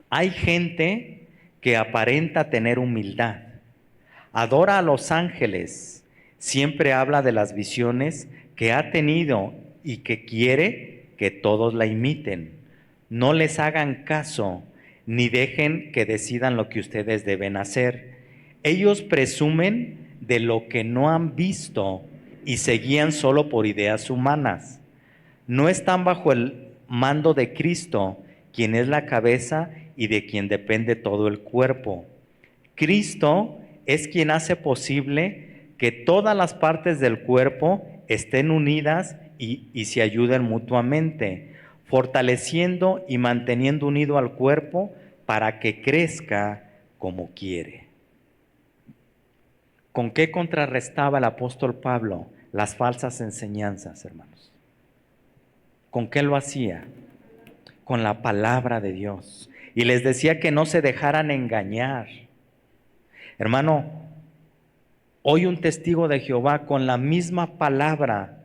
S1: Hay gente que aparenta tener humildad, adora a los ángeles, siempre habla de las visiones que ha tenido y que quiere que todos la imiten. No les hagan caso, ni dejen que decidan lo que ustedes deben hacer. Ellos presumen de lo que no han visto y se guían solo por ideas humanas. No están bajo el mando de Cristo, quien es la cabeza y de quien depende todo el cuerpo. Cristo es quien hace posible que todas las partes del cuerpo estén unidas y se ayuden mutuamente, fortaleciendo y manteniendo unido al cuerpo para que crezca como quiere. ¿Con qué contrarrestaba el apóstol Pablo las falsas enseñanzas, hermanos? ¿Con qué lo hacía? Con la palabra de Dios. Y les decía que no se dejaran engañar. Hermano, hoy un testigo de Jehová con la misma palabra,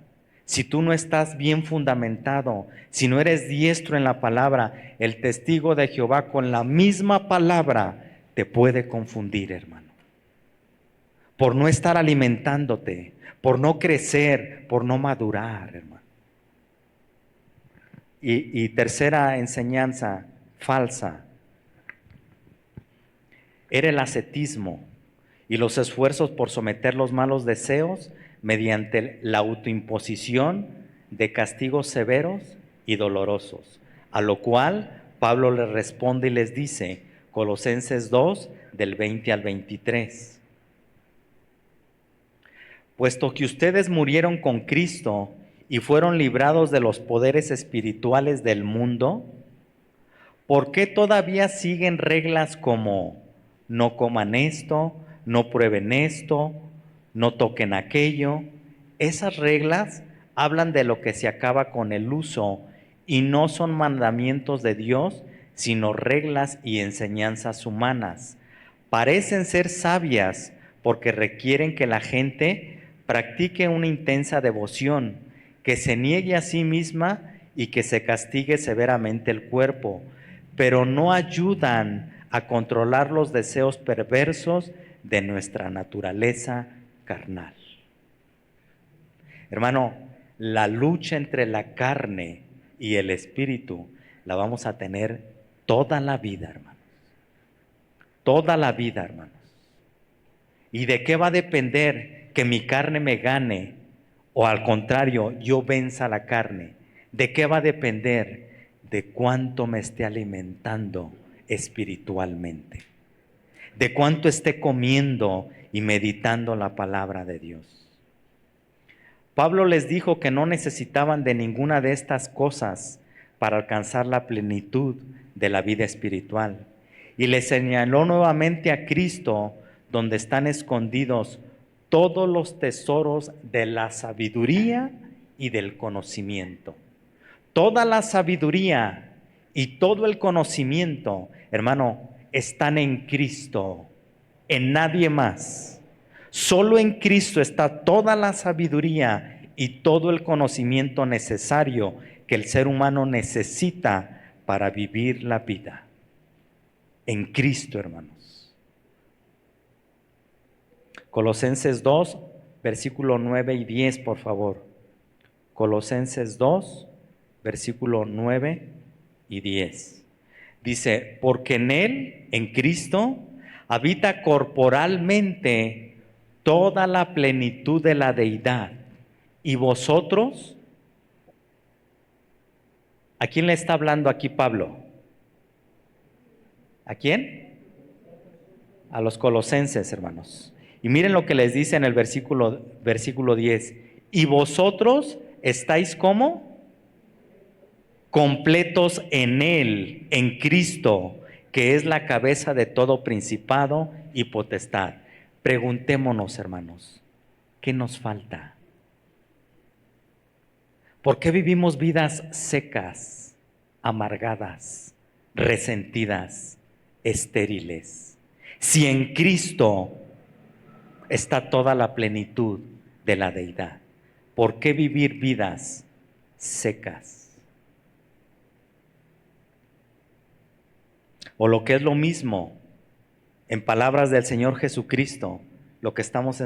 S1: si tú no estás bien fundamentado, si no eres diestro en la palabra, el testigo de Jehová con la misma palabra te puede confundir, hermano. Por no estar alimentándote, por no crecer, por no madurar, hermano. Y tercera enseñanza falsa era el ascetismo y los esfuerzos por someter los malos deseos mediante la autoimposición de castigos severos y dolorosos, a lo cual Pablo les responde y les dice, Colosenses 2, del 20 al 23. Puesto que ustedes murieron con Cristo y fueron librados de los poderes espirituales del mundo, ¿por qué todavía siguen reglas como no coman esto, no prueben esto, no toquen aquello? Esas reglas hablan de lo que se acaba con el uso y no son mandamientos de Dios, sino reglas y enseñanzas humanas. Parecen ser sabias porque requieren que la gente practique una intensa devoción, que se niegue a sí misma y que se castigue severamente el cuerpo, pero no ayudan a controlar los deseos perversos de nuestra naturaleza carnal. Hermano, la lucha entre la carne y el espíritu la vamos a tener toda la vida, hermanos. Toda la vida, hermanos. ¿Y de qué va a depender que mi carne me gane o al contrario, yo venza la carne? ¿De qué va a depender? De cuánto me esté alimentando espiritualmente, de cuánto esté comiendo y meditando la palabra de Dios. Pablo les dijo que no necesitaban de ninguna de estas cosas para alcanzar la plenitud de la vida espiritual. Y les señaló nuevamente a Cristo, donde están escondidos todos los tesoros de la sabiduría y del conocimiento. Toda la sabiduría y todo el conocimiento, hermano, están en Cristo, en nadie más. Solo en Cristo está toda la sabiduría y todo el conocimiento necesario que el ser humano necesita para vivir la vida. En Cristo, hermanos. Colosenses 2, versículo 9 y 10, por favor. Colosenses 2, versículo 9 y 10. Dice, porque en Él, en Cristo, habita corporalmente toda la plenitud de la deidad. Y vosotros, ¿a quién le está hablando aquí Pablo? ¿A quién? A los colosenses, hermanos. Y miren lo que les dice en el versículo 10. Y vosotros estáis ¿cómo? Completos en Él, en Cristo, que es la cabeza de todo principado y potestad. Preguntémonos, hermanos, ¿qué nos falta? ¿Por qué vivimos vidas secas? amargadas, resentidas, estériles. Si en Cristo está toda la plenitud de la deidad, ¿por qué vivir vidas secas? O lo que es lo mismo, en palabras del Señor Jesucristo, lo que estamos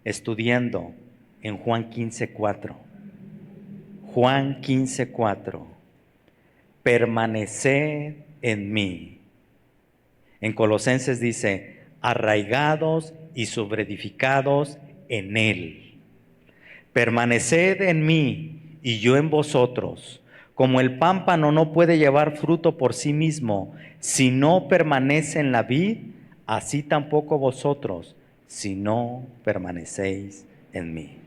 S1: estudiando en Juan 15:4. Juan 15:4. Permaneced en mí. En Colosenses dice, arraigados y sobreedificados en Él. Permaneced en mí y yo en vosotros. Como el pámpano no puede llevar fruto por sí mismo si no permanece en la vid, así tampoco vosotros si no permanecéis en mí.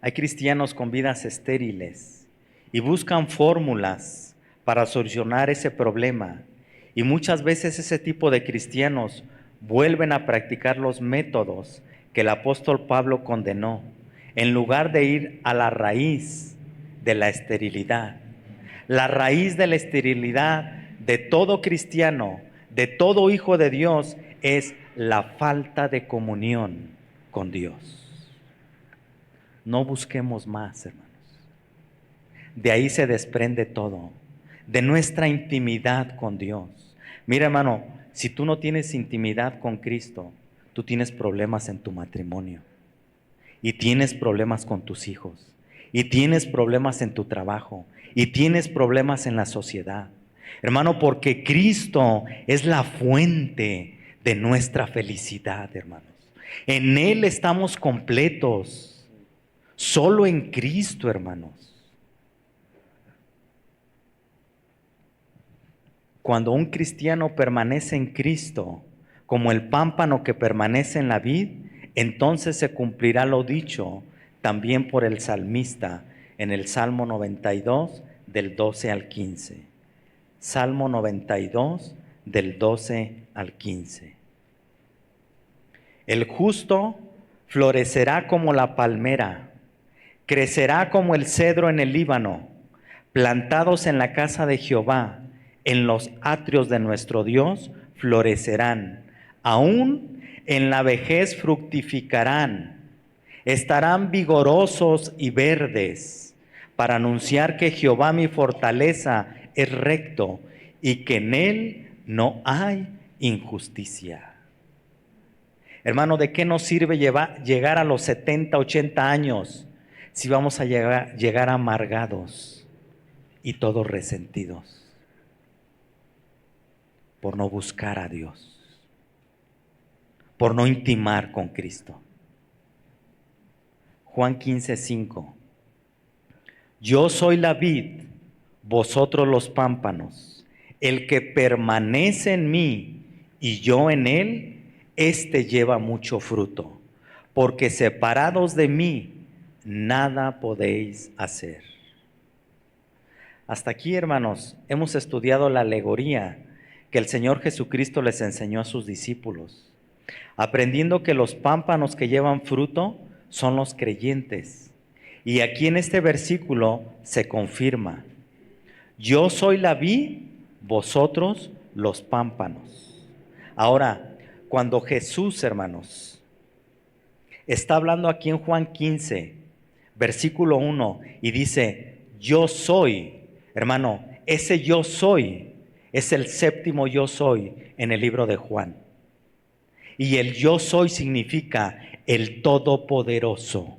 S1: Hay cristianos con vidas estériles y buscan fórmulas para solucionar ese problema. Y muchas veces ese tipo de cristianos vuelven a practicar los métodos que el apóstol Pablo condenó, en lugar de ir a la raíz de la esterilidad. La raíz de la esterilidad de todo cristiano, de todo hijo de Dios, es la falta de comunión con Dios. No busquemos más, hermanos. De ahí se desprende todo, de nuestra intimidad con Dios. Mira, hermano, si tú no tienes intimidad con Cristo, tú tienes problemas en tu matrimonio, y tienes problemas con tus hijos, y tienes problemas en tu trabajo, y tienes problemas en la sociedad. Hermano, porque Cristo es la fuente de nuestra felicidad, hermanos. En Él estamos completos. Solo en Cristo, hermanos. Cuando un cristiano permanece en Cristo, como el pámpano que permanece en la vid, entonces se cumplirá lo dicho también por el salmista en el Salmo 92, del 12 al 15. Salmo 92, del 12 al 15. El justo florecerá como la palmera, crecerá como el cedro en el Líbano, plantados en la casa de Jehová, en los atrios de nuestro Dios, florecerán. Aún en la vejez fructificarán, estarán vigorosos y verdes, para anunciar que Jehová mi fortaleza es recto y que en él no hay injusticia. Hermano, ¿de qué nos sirve llegar a los 70, 80 años si vamos a llegar amargados y todos resentidos por no buscar a Dios, por no intimar con Cristo? Juan 15:5. Yo soy la vid, vosotros los pámpanos. El que permanece en mí y yo en él, éste lleva mucho fruto, porque separados de mí, nada podéis hacer. Hasta aquí, hermanos, hemos estudiado la alegoría que el Señor Jesucristo les enseñó a sus discípulos, aprendiendo que los pámpanos que llevan fruto son los creyentes. Y aquí en este versículo se confirma: yo soy la vid, vosotros los pámpanos. Ahora, cuando Jesús, hermanos, está hablando aquí en Juan 15, versículo 1, y dice, yo soy, hermano, ese yo soy es el séptimo yo soy en el libro de Juan. Y el yo soy significa el Todopoderoso.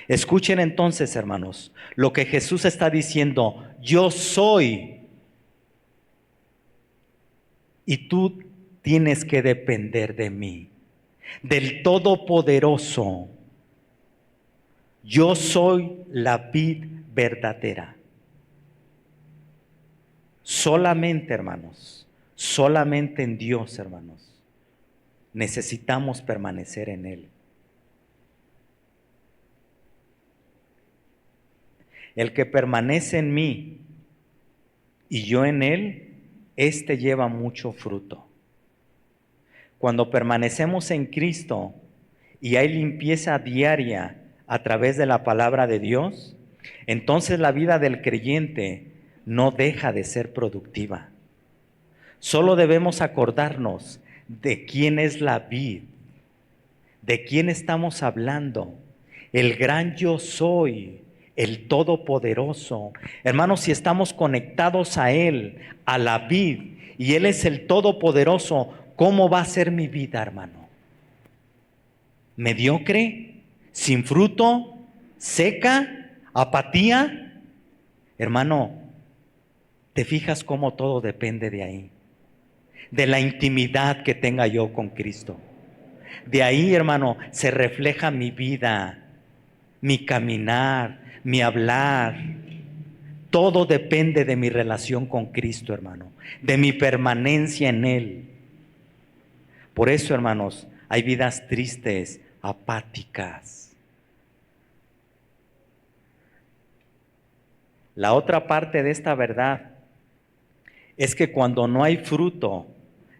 S1: Escuchen entonces, hermanos, lo que Jesús está diciendo: yo soy. Y tú tienes que depender de mí, del Todopoderoso. Yo soy la vid verdadera. Solamente, hermanos, solamente en Dios, hermanos, necesitamos permanecer en Él. El que permanece en mí y yo en Él, éste lleva mucho fruto. Cuando permanecemos en Cristo y hay limpieza diaria a través de la palabra de Dios, entonces la vida del creyente no deja de ser productiva. Solo debemos acordarnos de quién es la vid, de quién estamos hablando, el gran yo soy, el todopoderoso. Hermanos, si estamos conectados a Él, a la vid, y Él es el todopoderoso, ¿cómo va a ser mi vida, hermano? ¿Mediocre? ¿Sin fruto? ¿Seca? ¿Apatía? Hermano, ¿te fijas cómo todo depende de ahí? De la intimidad que tenga yo con Cristo. De ahí, hermano, se refleja mi vida, mi caminar, mi hablar. Todo depende de mi relación con Cristo, hermano, de mi permanencia en Él. Por eso, hermanos, hay vidas tristes, apáticas. La otra parte de esta verdad es que cuando no hay fruto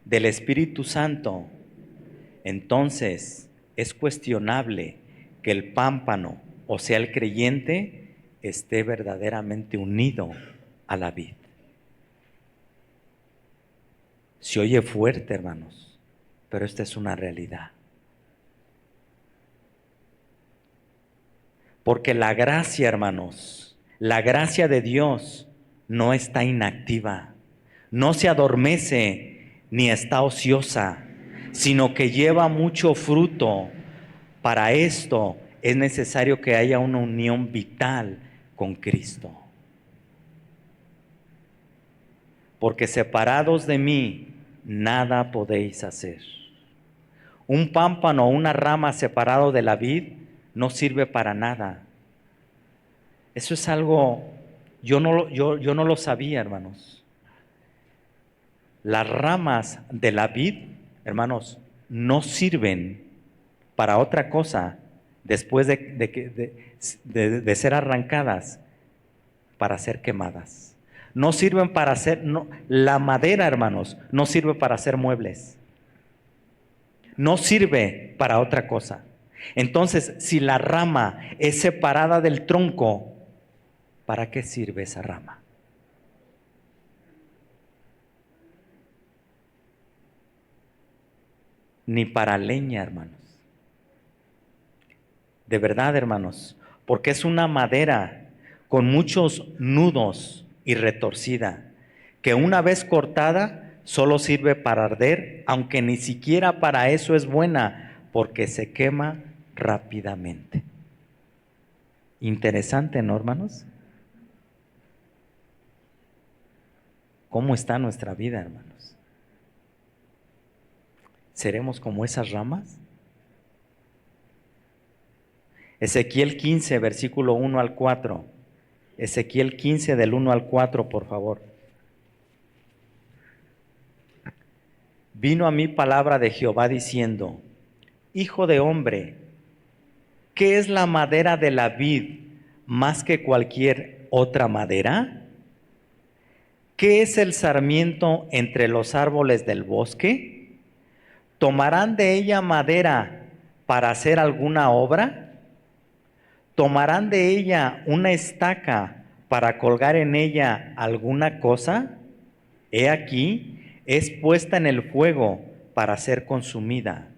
S1: del Espíritu Santo, entonces es cuestionable que el pámpano, o sea, el creyente, esté verdaderamente unido a la vid. Se oye fuerte, hermanos, pero esta es una realidad. Porque la gracia, hermanos, la gracia de Dios no está inactiva, no se adormece ni está ociosa, sino que lleva mucho fruto. Para esto es necesario que haya una unión vital con Cristo. Porque separados de mí, nada podéis hacer. Un pámpano o una rama separado de la vid no sirve para nada. Eso es algo, yo no lo sabía, hermanos. Las ramas de la vid, hermanos, no sirven para otra cosa después de ser arrancadas, para ser quemadas. No sirven para hacer, la madera, hermanos, no sirve para hacer muebles. No sirve para otra cosa. Entonces, si la rama es separada del tronco, ¿para qué sirve esa rama? Ni para leña, hermanos. De verdad, hermanos, porque es una madera con muchos nudos y retorcida, que una vez cortada solo sirve para arder, aunque ni siquiera para eso es buena, porque se quema rápidamente. Interesante, ¿no, hermanos? ¿Cómo está nuestra vida, hermanos? ¿Seremos como esas ramas? Ezequiel 15, versículo 1 al 4. Ezequiel 15 del 1 al 4, por favor. Vino a mí palabra de Jehová diciendo: Hijo de hombre, ¿qué es la madera de la vid más que cualquier otra madera? ¿Qué es el sarmiento entre los árboles del bosque? ¿Tomarán de ella madera para hacer alguna obra? ¿Tomarán de ella una estaca para colgar en ella alguna cosa? He aquí, es puesta en el fuego para ser consumida.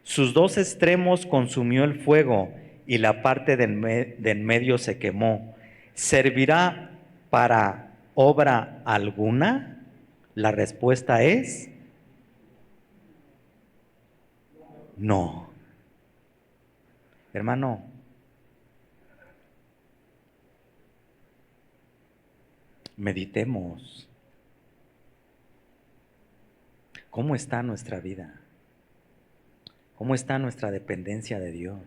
S1: Sus dos extremos consumió el fuego y la parte de en medio se quemó. ¿Servirá para obra alguna? La respuesta es no. Hermano, meditemos. ¿Cómo está nuestra vida? ¿Cómo está nuestra dependencia de Dios?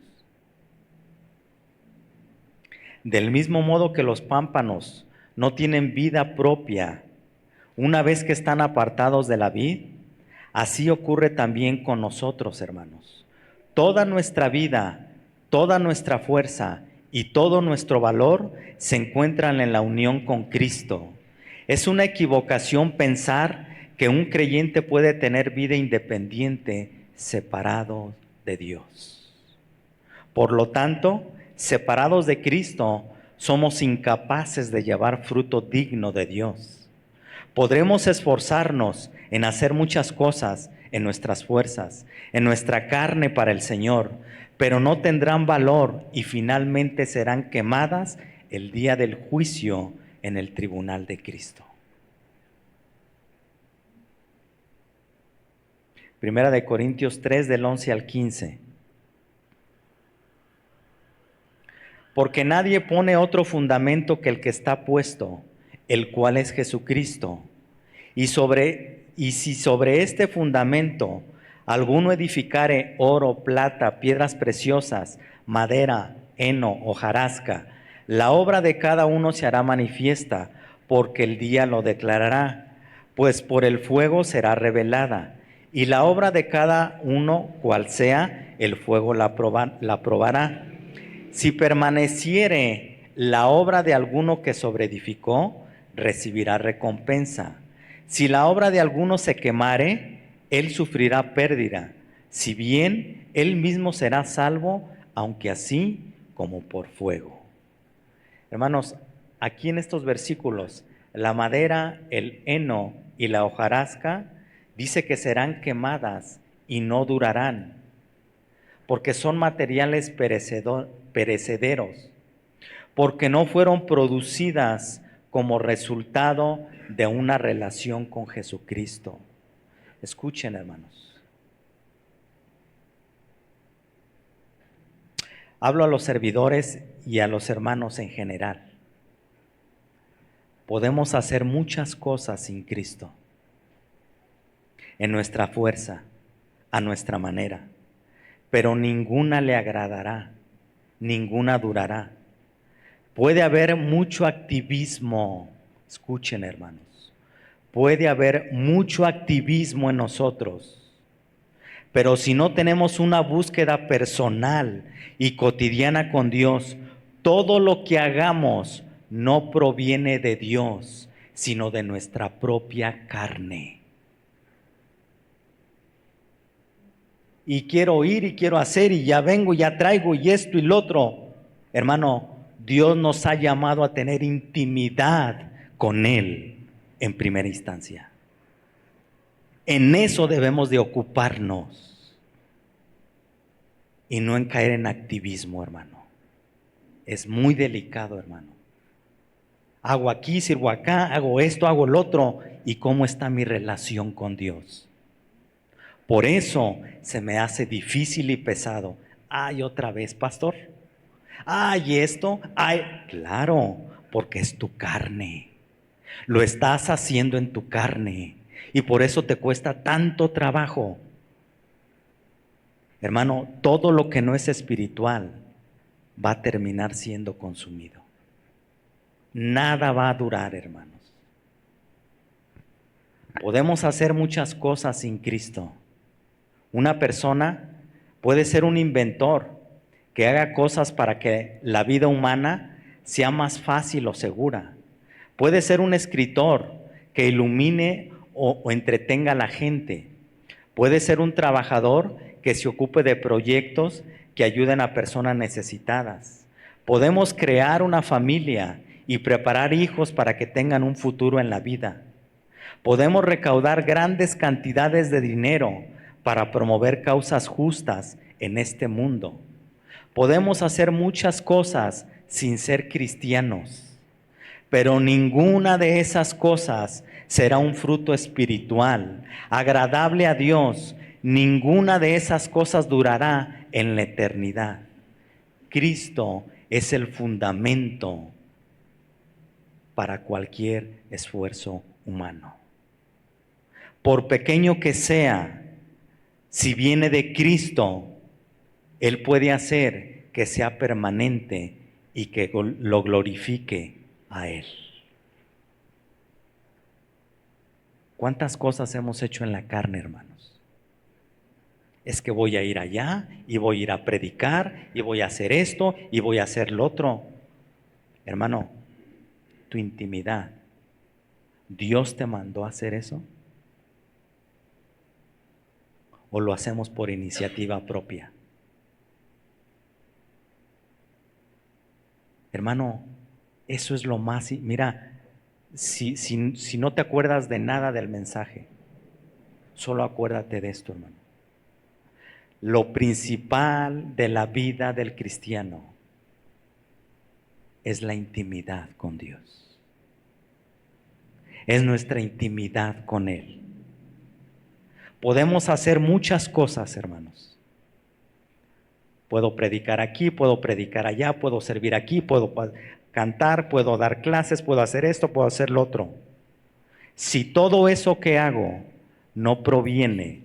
S1: Del mismo modo que los pámpanos no tienen vida propia una vez que están apartados de la vid, así ocurre también con nosotros, hermanos. Toda nuestra vida, toda nuestra fuerza y todo nuestro valor se encuentran en la unión con Cristo. Es una equivocación pensar que un creyente puede tener vida independiente, separado de Dios. Por lo tanto, separados de Cristo, somos incapaces de llevar fruto digno de Dios. Podremos esforzarnos en hacer muchas cosas en nuestras fuerzas, en nuestra carne para el Señor, pero no tendrán valor y finalmente serán quemadas el día del juicio en el tribunal de Cristo. Primera de Corintios 3, del 11 al 15. Porque nadie pone otro fundamento que el que está puesto, el cual es Jesucristo. Y si sobre este fundamento alguno edificare oro, plata, piedras preciosas, madera, heno, hojarasca, la obra de cada uno se hará manifiesta, porque el día lo declarará, pues por el fuego será revelada. Y la obra de cada uno, cual sea, el fuego la probará. Si permaneciere la obra de alguno que sobreedificó, recibirá recompensa. Si la obra de alguno se quemare, él sufrirá pérdida, si bien él mismo será salvo, aunque así como por fuego. Hermanos, aquí en estos versículos, la madera, el heno y la hojarasca, dice que serán quemadas y no durarán, porque son materiales perecederos, porque no fueron producidas como resultado de una relación con Jesucristo. Escuchen, hermanos. Hablo a los servidores y a los hermanos en general. Podemos hacer muchas cosas sin Cristo, en nuestra fuerza, a nuestra manera, pero ninguna le agradará, ninguna durará. Puede haber mucho activismo, escuchen, hermanos, puede haber mucho activismo en nosotros, pero si no tenemos una búsqueda personal y cotidiana con Dios, todo lo que hagamos no proviene de Dios, sino de nuestra propia carne. Y quiero ir y quiero hacer y ya vengo y ya traigo y esto y lo otro. Hermano, Dios nos ha llamado a tener intimidad con Él en primera instancia. En eso debemos de ocuparnos y no en caer en activismo, hermano. Es muy delicado, hermano. Hago aquí, sirvo acá, hago esto, hago lo otro. ¿Y cómo está mi relación con Dios? Por eso se me hace difícil y pesado. Ay, otra vez, pastor. Ay, esto, ay, claro, porque es tu carne. Lo estás haciendo en tu carne y por eso te cuesta tanto trabajo. Hermano, todo lo que no es espiritual va a terminar siendo consumido. Nada va a durar, hermanos. Podemos hacer muchas cosas sin Cristo. Una persona puede ser un inventor que haga cosas para que la vida humana sea más fácil o segura. Puede ser un escritor que ilumine o entretenga a la gente. Puede ser un trabajador que se ocupe de proyectos que ayuden a personas necesitadas. Podemos crear una familia y preparar hijos para que tengan un futuro en la vida. Podemos recaudar grandes cantidades de dinero para promover causas justas en este mundo. Podemos hacer muchas cosas sin ser cristianos, pero ninguna de esas cosas será un fruto espiritual, agradable a Dios. Ninguna de esas cosas durará en la eternidad. Cristo es el fundamento para cualquier esfuerzo humano. Por pequeño que sea, si viene de Cristo, Él puede hacer que sea permanente y que lo glorifique a Él. ¿Cuántas cosas hemos hecho en la carne, hermanos? Es que voy a ir allá y voy a ir a predicar y voy a hacer esto y voy a hacer lo otro. Hermano, tu intimidad, ¿Dios te mandó a hacer eso? ¿O lo hacemos por iniciativa propia? Hermano, eso es lo más... Mira, si no te acuerdas de nada del mensaje, solo acuérdate de esto, hermano. Lo principal de la vida del cristiano es la intimidad con Dios. Es nuestra intimidad con Él. Podemos hacer muchas cosas, hermanos. Puedo predicar aquí, puedo predicar allá, puedo servir aquí, puedo cantar, puedo dar clases, puedo hacer esto, puedo hacer lo otro. Si todo eso que hago no proviene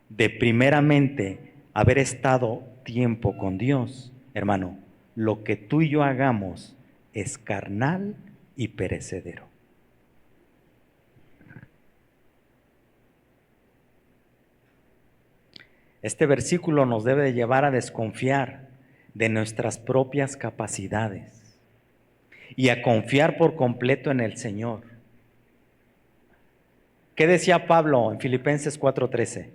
S1: de primeramente haber estado tiempo con Dios, hermano, lo que tú y yo hagamos es carnal y perecedero. Este versículo nos debe de llevar a desconfiar de nuestras propias capacidades y a confiar por completo en el Señor. ¿Qué decía Pablo en Filipenses 4:13?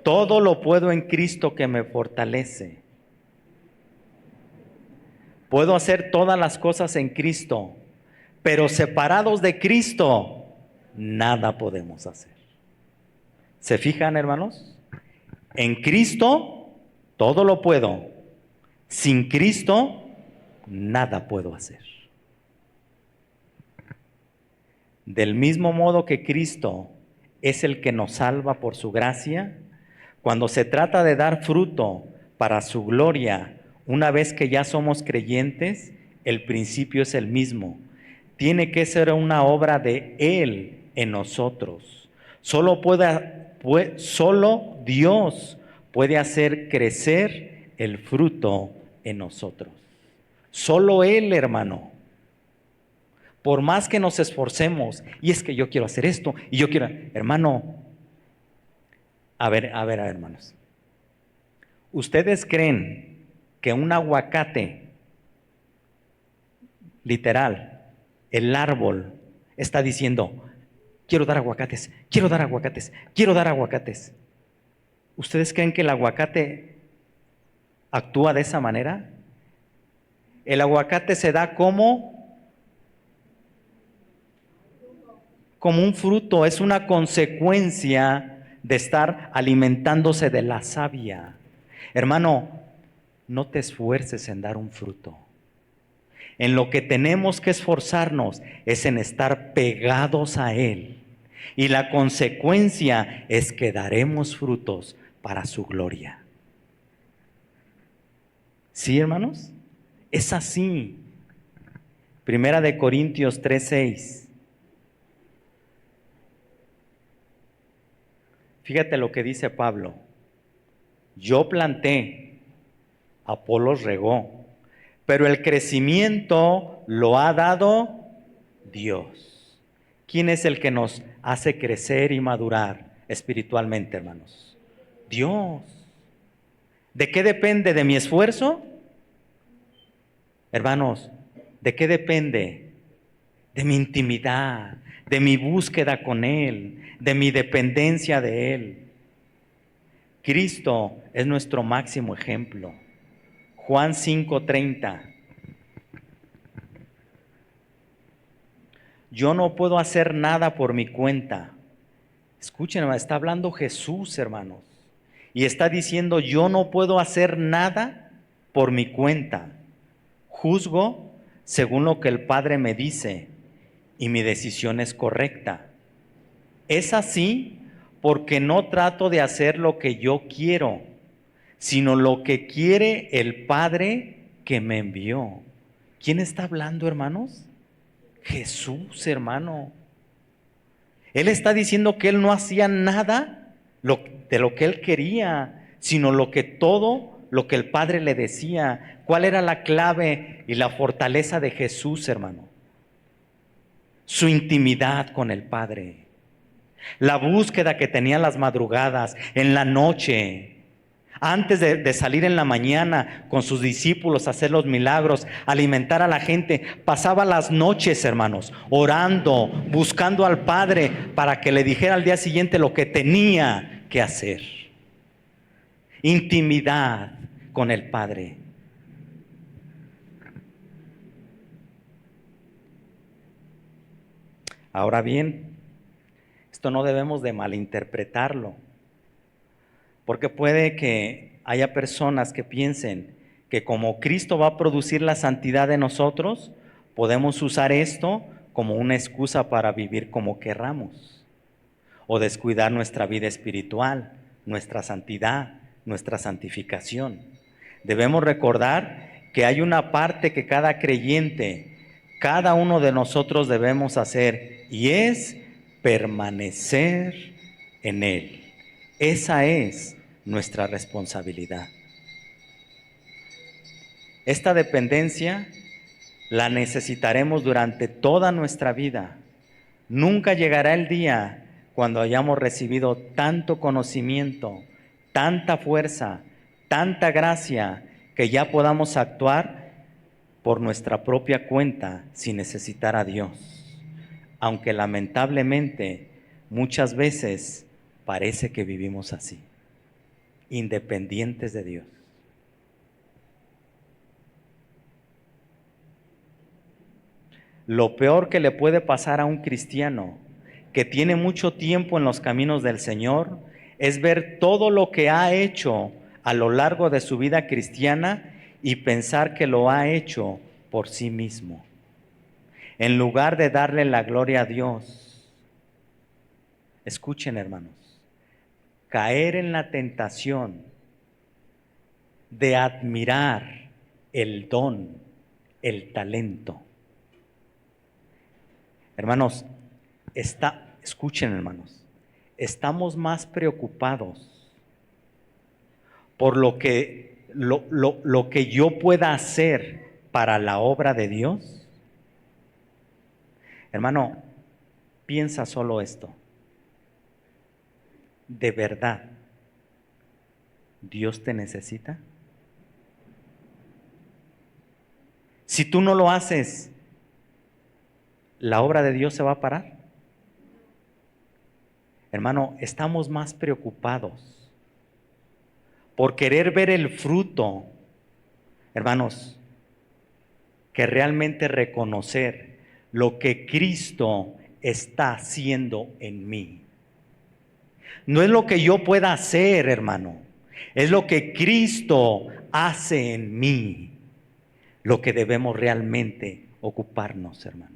S1: Todo lo puedo en Cristo que me fortalece. Puedo hacer todas las cosas en Cristo, pero separados de Cristo, nada podemos hacer. ¿Se fijan, hermanos? En Cristo, todo lo puedo. Sin Cristo, nada puedo hacer. Del mismo modo que Cristo es el que nos salva por su gracia, cuando se trata de dar fruto para su gloria, una vez que ya somos creyentes, el principio es el mismo. Tiene que ser una obra de Él en nosotros. Solo Dios puede hacer crecer el fruto en nosotros. Solo Él, hermano. Por más que nos esforcemos, y es que yo quiero hacer esto, y yo quiero, hermano, a ver, hermanos. ¿Ustedes creen que un aguacate, literal, el árbol, está diciendo, quiero dar aguacates, quiero dar aguacates, quiero dar aguacates? ¿Ustedes creen que el aguacate actúa de esa manera? El aguacate se da como un fruto, es una consecuencia de estar alimentándose de la savia. Hermano, no te esfuerces en dar un fruto. En lo que tenemos que esforzarnos es en estar pegados a Él. Y la consecuencia es que daremos frutos para su gloria. ¿Sí, hermanos? Es así. Primera de Corintios 3:6. Fíjate lo que dice Pablo. Yo planté, Apolos regó, pero el crecimiento lo ha dado Dios. ¿Quién es el que nos hace crecer y madurar espiritualmente, hermanos? Dios. ¿De qué depende? ¿De mi esfuerzo? Hermanos, ¿de qué depende? De mi intimidad, de mi búsqueda con Él, de mi dependencia de Él. Cristo es nuestro máximo ejemplo. Juan 5:30. Yo no puedo hacer nada por mi cuenta. Escuchen, está hablando Jesús, hermanos. Y está diciendo, yo no puedo hacer nada por mi cuenta. Juzgo según lo que el Padre me dice y mi decisión es correcta. Es así porque no trato de hacer lo que yo quiero, sino lo que quiere el Padre que me envió. ¿Quién está hablando, hermanos? Jesús, hermano. Él está diciendo que Él no hacía nada de lo que Él quería, sino todo lo que el Padre le decía. ¿Cuál era la clave y la fortaleza de Jesús, hermano? Su intimidad con el Padre. La búsqueda que tenía en las madrugadas, en la noche, antes de salir en la mañana con sus discípulos a hacer los milagros, alimentar a la gente, pasaba las noches, hermanos, orando, buscando al Padre para que le dijera al día siguiente lo que tenía que hacer. intimidad con el Padre. Ahora bien, esto no debemos de malinterpretarlo, porque puede que haya personas que piensen que como Cristo va a producir la santidad en nosotros, podemos usar esto como una excusa para vivir como querramos, o descuidar nuestra vida espiritual, nuestra santidad, nuestra santificación. Debemos recordar que hay una parte que cada creyente, cada uno de nosotros debemos hacer, y es permanecer en Él. Esa es nuestra responsabilidad. Esta dependencia la necesitaremos durante toda nuestra vida. Nunca llegará el día cuando hayamos recibido tanto conocimiento, tanta fuerza, tanta gracia, que ya podamos actuar por nuestra propia cuenta sin necesitar a Dios. Aunque lamentablemente muchas veces parece que vivimos así, independientes de Dios. Lo peor que le puede pasar a un cristiano que tiene mucho tiempo en los caminos del Señor es ver todo lo que ha hecho a lo largo de su vida cristiana y pensar que lo ha hecho por sí mismo. En lugar de darle la gloria a Dios, escuchen, hermanos, caer en la tentación de admirar el don, el talento. Hermanos, escuchen, hermanos, estamos más preocupados por lo que yo pueda hacer para la obra de Dios. Hermano, piensa solo esto. ¿De verdad Dios te necesita? Si tú no lo haces, ¿la obra de Dios se va a parar? Hermano, estamos más preocupados por querer ver el fruto, hermanos, que realmente reconocer lo que Cristo está haciendo en mí. No es lo que yo pueda hacer, hermano, es lo que Cristo hace en mí, lo que debemos realmente ocuparnos, hermanos.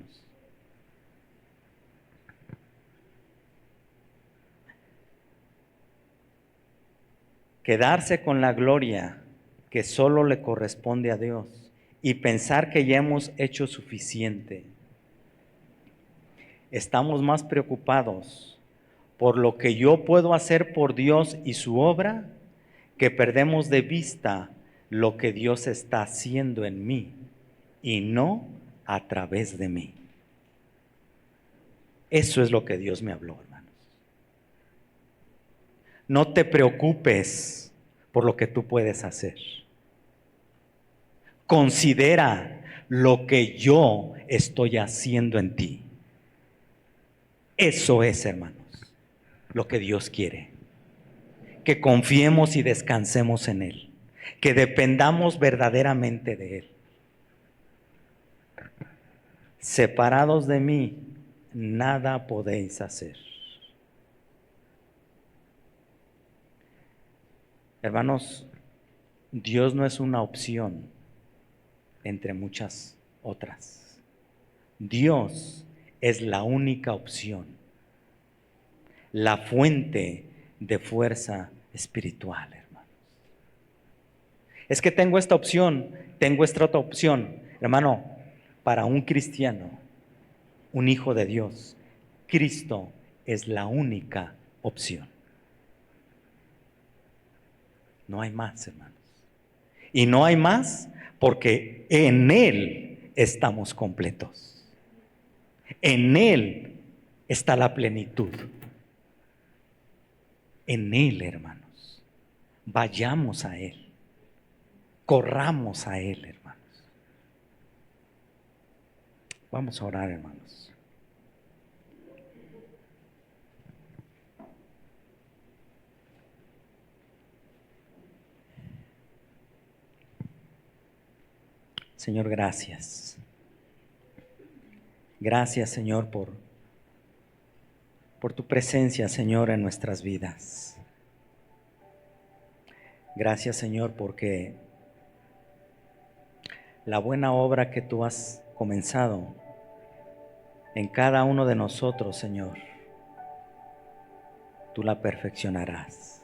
S1: Quedarse con la gloria que solo le corresponde a Dios y pensar que ya hemos hecho suficiente. Estamos más preocupados por lo que yo puedo hacer por Dios y su obra, que perdemos de vista lo que Dios está haciendo en mí y no a través de mí. Eso es lo que Dios me habló, hermanos. No te preocupes por lo que tú puedes hacer. Considera lo que yo estoy haciendo en ti. Eso es, hermanos, lo que Dios quiere. Que confiemos y descansemos en Él. Que dependamos verdaderamente de Él. Separados de mí, nada podéis hacer. Hermanos, Dios no es una opción entre muchas otras. Dios es la única opción, la fuente de fuerza espiritual, hermanos. Es que tengo esta opción, tengo esta otra opción. Hermano, para un cristiano, un hijo de Dios, Cristo es la única opción. No hay más, hermanos. Y no hay más porque en Él estamos completos. En Él está la plenitud. En Él, hermanos. Vayamos a Él. Corramos a Él, hermanos. Vamos a orar, hermanos. Señor, gracias. Gracias, Señor, por tu presencia, Señor, en nuestras vidas. Gracias, Señor, porque la buena obra que tú has comenzado en cada uno de nosotros, Señor, tú la perfeccionarás.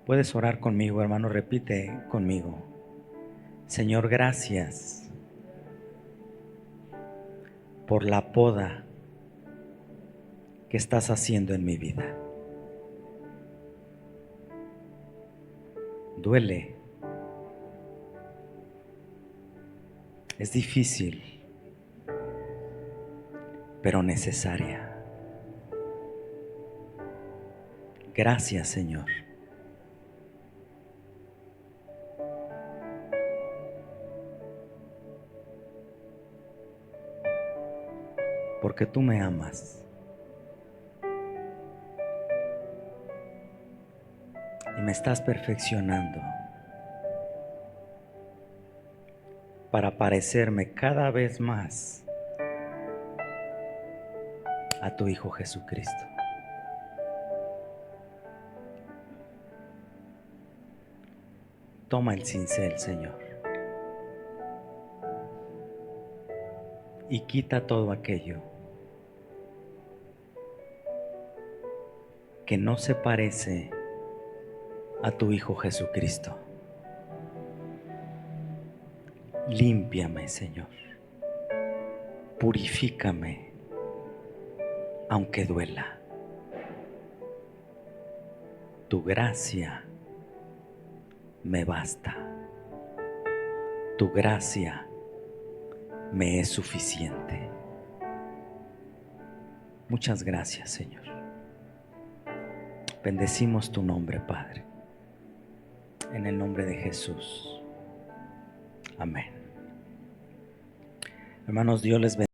S1: Puedes orar conmigo, hermano, repite conmigo. Señor, gracias por la poda que estás haciendo en mi vida. Duele. Es difícil, pero necesaria. Gracias, Señor. Porque tú me amas. Y me estás perfeccionando para parecerme cada vez más a tu Hijo Jesucristo. Toma el cincel, Señor, y quita todo aquello que no se parece a tu Hijo Jesucristo. Límpiame, Señor. Purifícame, aunque duela. Tu gracia me basta. Tu gracia me es suficiente. Muchas gracias, Señor. Bendecimos tu nombre, Padre. En el nombre de Jesús. Amén. Hermanos, Dios les bendiga.